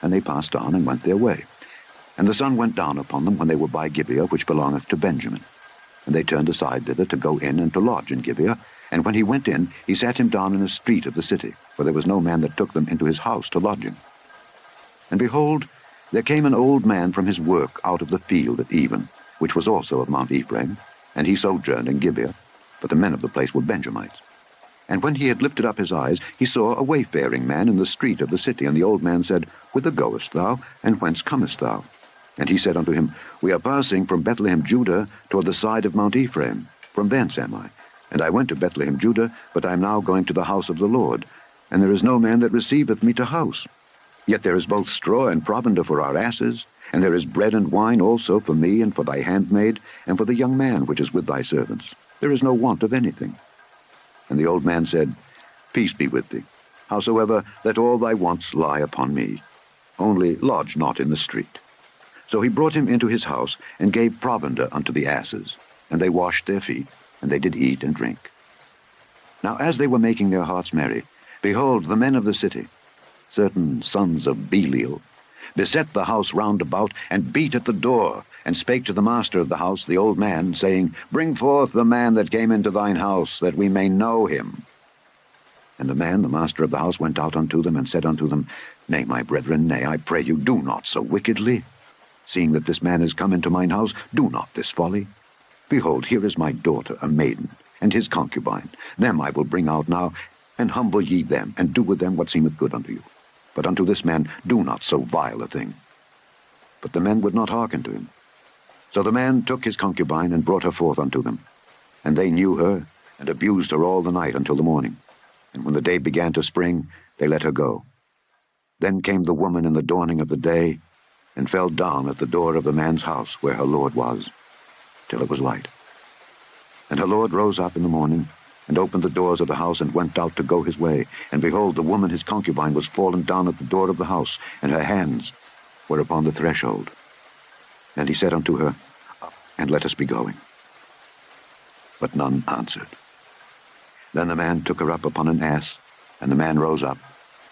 And they passed on, and went their way. And the sun went down upon them when they were by Gibeah, which belongeth to Benjamin. And they turned aside thither to go in and to lodge in Gibeah. And when he went in, he sat him down in a street of the city, for there was no man that took them into his house to lodge him. And behold, there came an old man from his work out of the field at even, which was also of Mount Ephraim, and he sojourned in Gibeah, but the men of the place were Benjamites. And when he had lifted up his eyes, he saw a wayfaring man in the street of the city. And the old man said, Whither goest thou, and whence comest thou? And he said unto him, We are passing from Bethlehem, Judah, toward the side of Mount Ephraim. From thence am I. And I went to Bethlehem, Judah, but I am now going to the house of the Lord. And there is no man that receiveth me to house. Yet there is both straw and provender for our asses, and there is bread and wine also for me, and for thy handmaid, and for the young man which is with thy servants. There is no want of anything. And the old man said, Peace be with thee. Howsoever, let all thy wants lie upon me. Only lodge not in the street. So he brought him into his house, and gave provender unto the asses. And they washed their feet, and they did eat and drink. Now as they were making their hearts merry, behold, the men of the city, certain sons of Belial, beset the house round about, and beat at the door, and spake to the master of the house, the old man, saying, Bring forth the man that came into thine house, that we may know him. And the man, the master of the house, went out unto them, and said unto them, Nay, my brethren, nay, I pray you, do not so wickedly. Seeing that this man is come into mine house, do not this folly. Behold, here is my daughter, a maiden, and his concubine. Them I will bring out now, and humble ye them, and do with them what seemeth good unto you. But unto this man do not so vile a thing. But the men would not hearken to him. So the man took his concubine, and brought her forth unto them. And they knew her, and abused her all the night until the morning. And when the day began to spring, they let her go. Then came the woman in the dawning of the day, and fell down at the door of the man's house where her lord was, till it was light. And her lord rose up in the morning, and opened the doors of the house, and went out to go his way. And behold, the woman his concubine was fallen down at the door of the house, and her hands were upon the threshold. And he said unto her, Up, and let us be going. But none answered. Then the man took her up upon an ass, and the man rose up,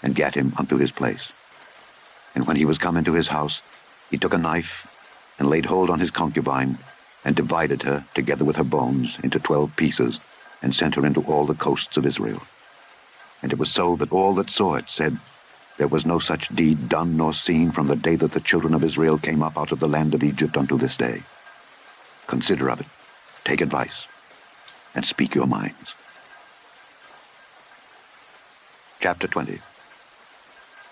and gat him unto his place. And when he was come into his house, he took a knife, and laid hold on his concubine, and divided her, together with her bones, into 12 pieces, and sent her into all the coasts of Israel. And it was so that all that saw it said, There was no such deed done nor seen from the day that the children of Israel came up out of the land of Egypt unto this day. Consider of it, take advice, and speak your minds. Chapter 20.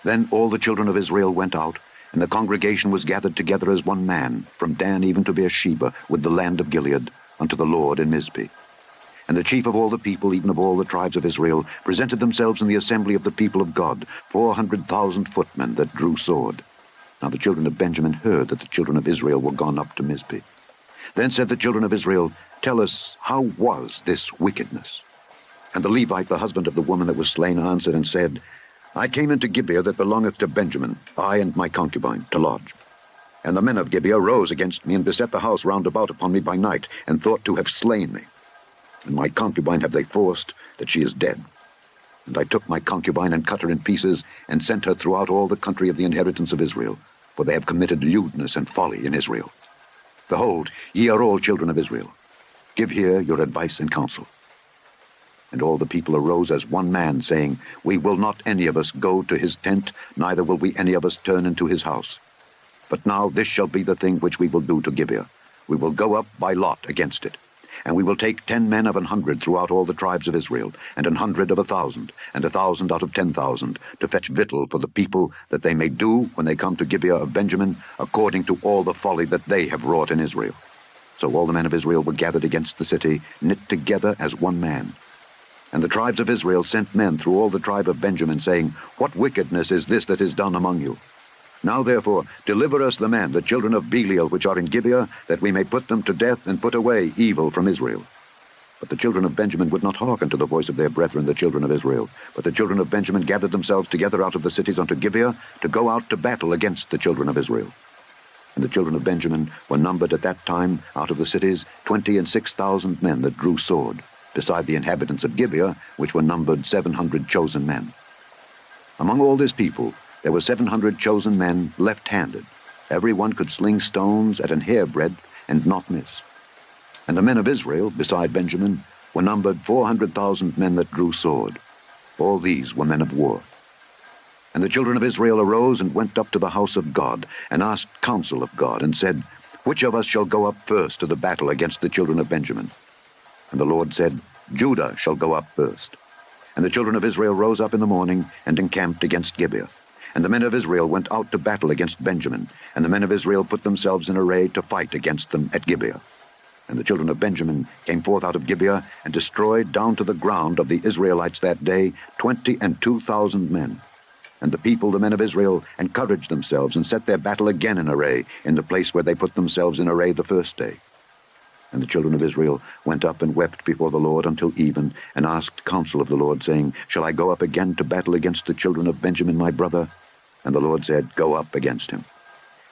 Then all the children of Israel went out, and the congregation was gathered together as one man, from Dan even to Beersheba, with the land of Gilead, unto the Lord in Mizpeh. And the chief of all the people, even of all the tribes of Israel, presented themselves in the assembly of the people of God, 400,000 footmen that drew sword. Now the children of Benjamin heard that the children of Israel were gone up to Mizpeh. Then said the children of Israel, Tell us, how was this wickedness? And the Levite, the husband of the woman that was slain, answered and said, I came into Gibeah that belongeth to Benjamin, I and my concubine, to lodge. And the men of Gibeah rose against me, and beset the house round about upon me by night, and thought to have slain me. And my concubine have they forced, that she is dead. And I took my concubine, and cut her in pieces, and sent her throughout all the country of the inheritance of Israel, for they have committed lewdness and folly in Israel. Behold, ye are all children of Israel. Give here your advice and counsel. And all the people arose as one man, saying, We will not any of us go to his tent, neither will we any of us turn into his house. But now this shall be the thing which we will do to Gibeah. We will go up by lot against it. And we will take 10 men of 100 throughout all the tribes of Israel, and 100 of 1,000, and 1,000 out of 10,000, to fetch victual for the people, that they may do, when they come to Gibeah of Benjamin, according to all the folly that they have wrought in Israel. So all the men of Israel were gathered against the city, knit together as one man. And the tribes of Israel sent men through all the tribe of Benjamin, saying, What wickedness is this that is done among you? Now therefore deliver us the men, the children of Belial, which are in Gibeah, that we may put them to death, and put away evil from Israel. But the children of Benjamin would not hearken to the voice of their brethren, the children of Israel. But the children of Benjamin gathered themselves together out of the cities unto Gibeah, to go out to battle against the children of Israel. And the children of Benjamin were numbered at that time out of the cities 26,000 men that drew sword, beside the inhabitants of Gibeah, which were numbered 700 chosen men. Among all this people there were 700 chosen men left-handed. Every one could sling stones at an hairbreadth and not miss. And the men of Israel, beside Benjamin, were numbered 400,000 men that drew sword. All these were men of war. And the children of Israel arose and went up to the house of God, and asked counsel of God, and said, Which of us shall go up first to the battle against the children of Benjamin? And the Lord said, Judah shall go up first. And the children of Israel rose up in the morning, and encamped against Gibeah. And the men of Israel went out to battle against Benjamin, and the men of Israel put themselves in array to fight against them at Gibeah. And the children of Benjamin came forth out of Gibeah, and destroyed down to the ground of the Israelites that day 22,000 men. And the people, the men of Israel, encouraged themselves, and set their battle again in array, in the place where they put themselves in array the first day. And the children of Israel went up and wept before the Lord until even, and asked counsel of the Lord, saying, Shall I go up again to battle against the children of Benjamin my brother? And the Lord said, Go up against him.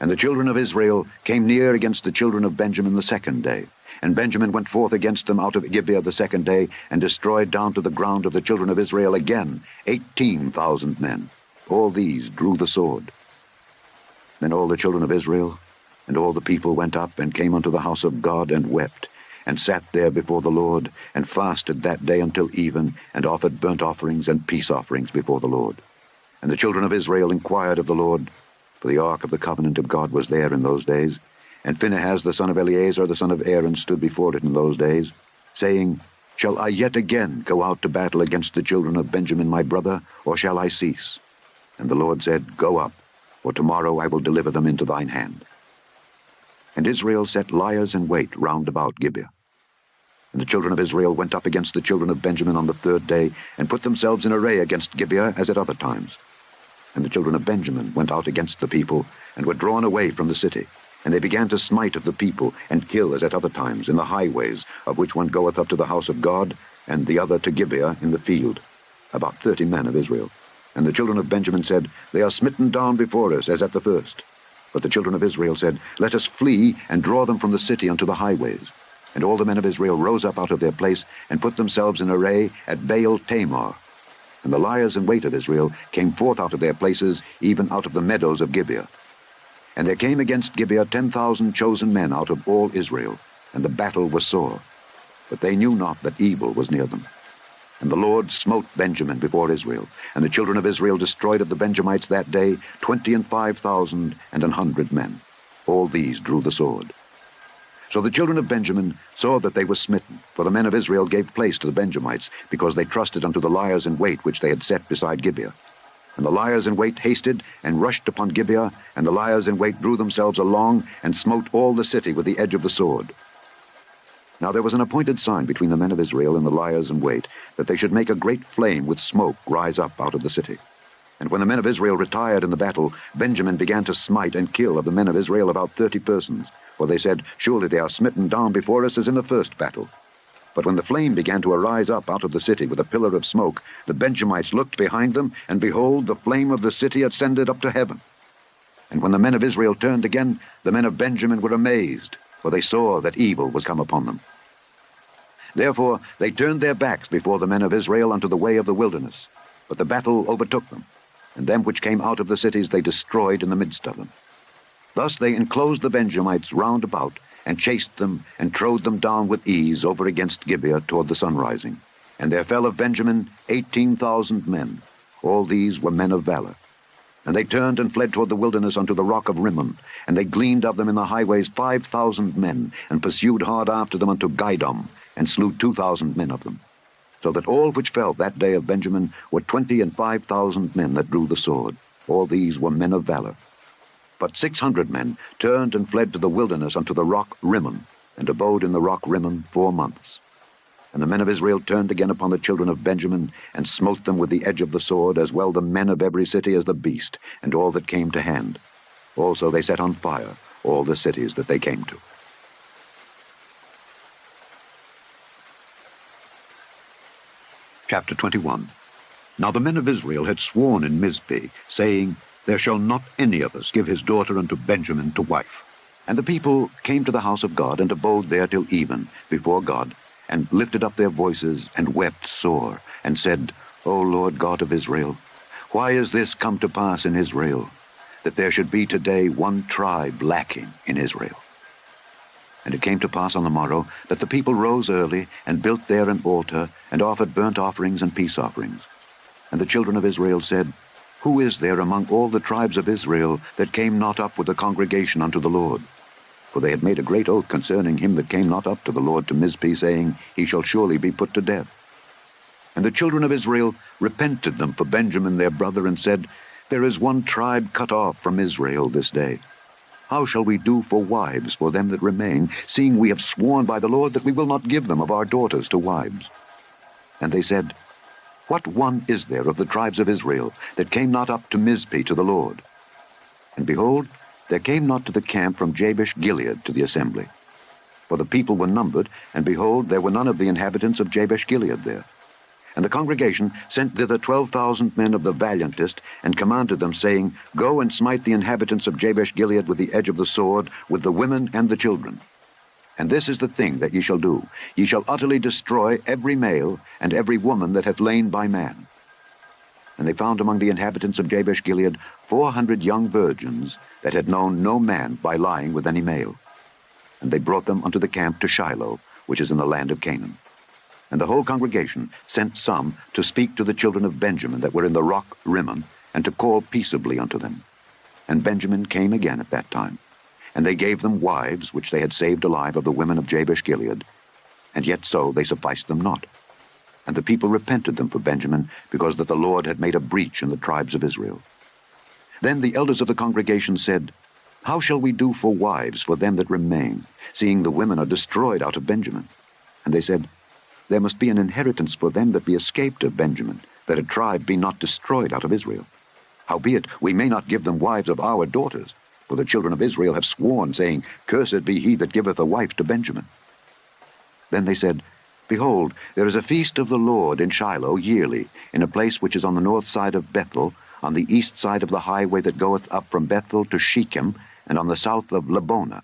And the children of Israel came near against the children of Benjamin the second day. And Benjamin went forth against them out of Gibeah the second day, and destroyed down to the ground of the children of Israel again 18,000 men. All these drew the sword. Then all the children of Israel and all the people went up and came unto the house of God, and wept, and sat there before the Lord, and fasted that day until even, and offered burnt offerings and peace offerings before the Lord. And the children of Israel inquired of the Lord, for the ark of the covenant of God was there in those days. And Phinehas the son of Eleazar the son of Aaron stood before it in those days, saying, Shall I yet again go out to battle against the children of Benjamin my brother, or shall I cease? And the Lord said, Go up, for tomorrow I will deliver them into thine hand. And Israel set liers in wait round about Gibeah. And the children of Israel went up against the children of Benjamin on the third day, and put themselves in array against Gibeah as at other times. And the children of Benjamin went out against the people, and were drawn away from the city. And they began to smite of the people, and kill as at other times in the highways, of which one goeth up to the house of God, and the other to Gibeah in the field, about 30 men of Israel. And the children of Benjamin said, They are smitten down before us, as at the first. But the children of Israel said, Let us flee, and draw them from the city unto the highways. And all the men of Israel rose up out of their place, and put themselves in array at Baal Tamar. And the liers in wait of Israel came forth out of their places, even out of the meadows of Gibeah. And there came against Gibeah 10,000 chosen men out of all Israel, and the battle was sore. But they knew not that evil was near them. And the Lord smote Benjamin before Israel, and the children of Israel destroyed of the Benjamites that day 25,000 and 100 men. All these drew the sword. So the children of Benjamin saw that they were smitten, for the men of Israel gave place to the Benjamites, because they trusted unto the liers in wait which they had set beside Gibeah. And the liers in wait hasted, and rushed upon Gibeah, and the liers in wait drew themselves along, and smote all the city with the edge of the sword. Now there was an appointed sign between the men of Israel and the liers in wait, that they should make a great flame with smoke rise up out of the city. And when the men of Israel retired in the battle, Benjamin began to smite and kill of the men of Israel about 30 persons. For they said, Surely they are smitten down before us as in the first battle. But when the flame began to arise up out of the city with a pillar of smoke, the Benjamites looked behind them, and behold, the flame of the city ascended up to heaven. And when the men of Israel turned again, the men of Benjamin were amazed, for they saw that evil was come upon them. Therefore they turned their backs before the men of Israel unto the way of the wilderness. But the battle overtook them, and them which came out of the cities they destroyed in the midst of them. Thus they enclosed the Benjamites round about, and chased them, and trode them down with ease over against Gibeah toward the sunrising. And there fell of Benjamin 18,000 men. All these were men of valor. And they turned and fled toward the wilderness unto the rock of Rimmon, and they gleaned of them in the highways 5,000 men, and pursued hard after them unto Gideon, and slew 2,000 men of them. So that all which fell that day of Benjamin were 25,000 men that drew the sword. All these were men of valor. But 600 men turned and fled to the wilderness unto the rock Rimmon, and abode in the rock Rimmon 4 months. And the men of Israel turned again upon the children of Benjamin, and smote them with the edge of the sword, as well the men of every city as the beast, and all that came to hand. Also they set on fire all the cities that they came to. Chapter 21. Now the men of Israel had sworn in Mizpeh, saying, There shall not any of us give his daughter unto Benjamin to wife. And the people came to the house of God, and abode there till even, before God, and lifted up their voices, and wept sore, and said, O Lord God of Israel, why is this come to pass in Israel, that there should be today one tribe lacking in Israel? And it came to pass on the morrow, that the people rose early, and built there an altar, and offered burnt offerings and peace offerings. And the children of Israel said, Who is there among all the tribes of Israel that came not up with the congregation unto the Lord? For they had made a great oath concerning him that came not up to the Lord to Mizpeh, saying, He shall surely be put to death. And the children of Israel repented them for Benjamin their brother, and said, There is one tribe cut off from Israel this day. How shall we do for wives for them that remain, seeing we have sworn by the Lord that we will not give them of our daughters to wives? And they said, What one is there of the tribes of Israel that came not up to Mizpeh to the Lord? And behold, there came not to the camp from Jabesh Gilead to the assembly. For the people were numbered, and behold, there were none of the inhabitants of Jabesh Gilead there. And the congregation sent thither 12,000 men of the valiantest, and commanded them, saying, Go and smite the inhabitants of Jabesh Gilead with the edge of the sword, with the women and the children. And this is the thing that ye shall do. Ye shall utterly destroy every male and every woman that hath lain by man. And they found among the inhabitants of Jabesh Gilead 400 young virgins that had known no man by lying with any male. And they brought them unto the camp to Shiloh, which is in the land of Canaan. And the whole congregation sent some to speak to the children of Benjamin that were in the rock Rimmon, and to call peaceably unto them. And Benjamin came again at that time. And they gave them wives which they had saved alive of the women of Jabesh Gilead. And yet so they sufficed them not. And the people repented them for Benjamin, because that the Lord had made a breach in the tribes of Israel. Then the elders of the congregation said, How shall we do for wives for them that remain, seeing the women are destroyed out of Benjamin? And they said, There must be an inheritance for them that be escaped of Benjamin, that a tribe be not destroyed out of Israel. Howbeit, we may not give them wives of our daughters, for the children of Israel have sworn, saying, Cursed be he that giveth a wife to Benjamin. Then they said, Behold, there is a feast of the Lord in Shiloh yearly, in a place which is on the north side of Bethel, on the east side of the highway that goeth up from Bethel to Shechem, and on the south of Lebonah.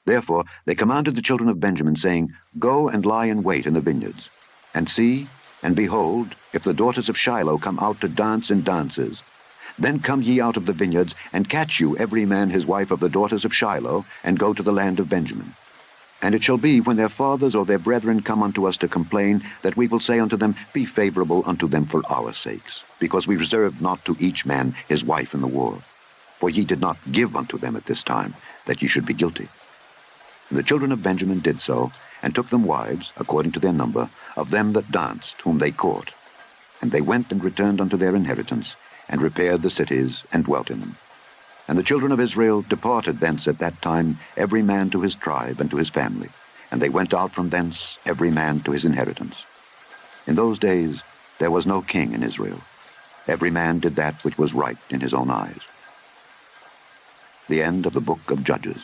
Therefore they commanded the children of Benjamin, saying, Go and lie in wait in the vineyards, and see, and behold, if the daughters of Shiloh come out to dance in dances, Then come ye out of the vineyards, and catch you every man his wife of the daughters of Shiloh, and go to the land of Benjamin. And it shall be, when their fathers or their brethren come unto us to complain, that we will say unto them, Be favorable unto them for our sakes, because we reserved not to each man his wife in the war. For ye did not give unto them at this time, that ye should be guilty. And the children of Benjamin did so, and took them wives, according to their number, of them that danced, whom they caught. And they went and returned unto their inheritance, and repaired the cities, and dwelt in them. And the children of Israel departed thence at that time, every man to his tribe and to his family. And they went out from thence, every man to his inheritance. In those days there was no king in Israel. Every man did that which was right in his own eyes. The end of the book of Judges.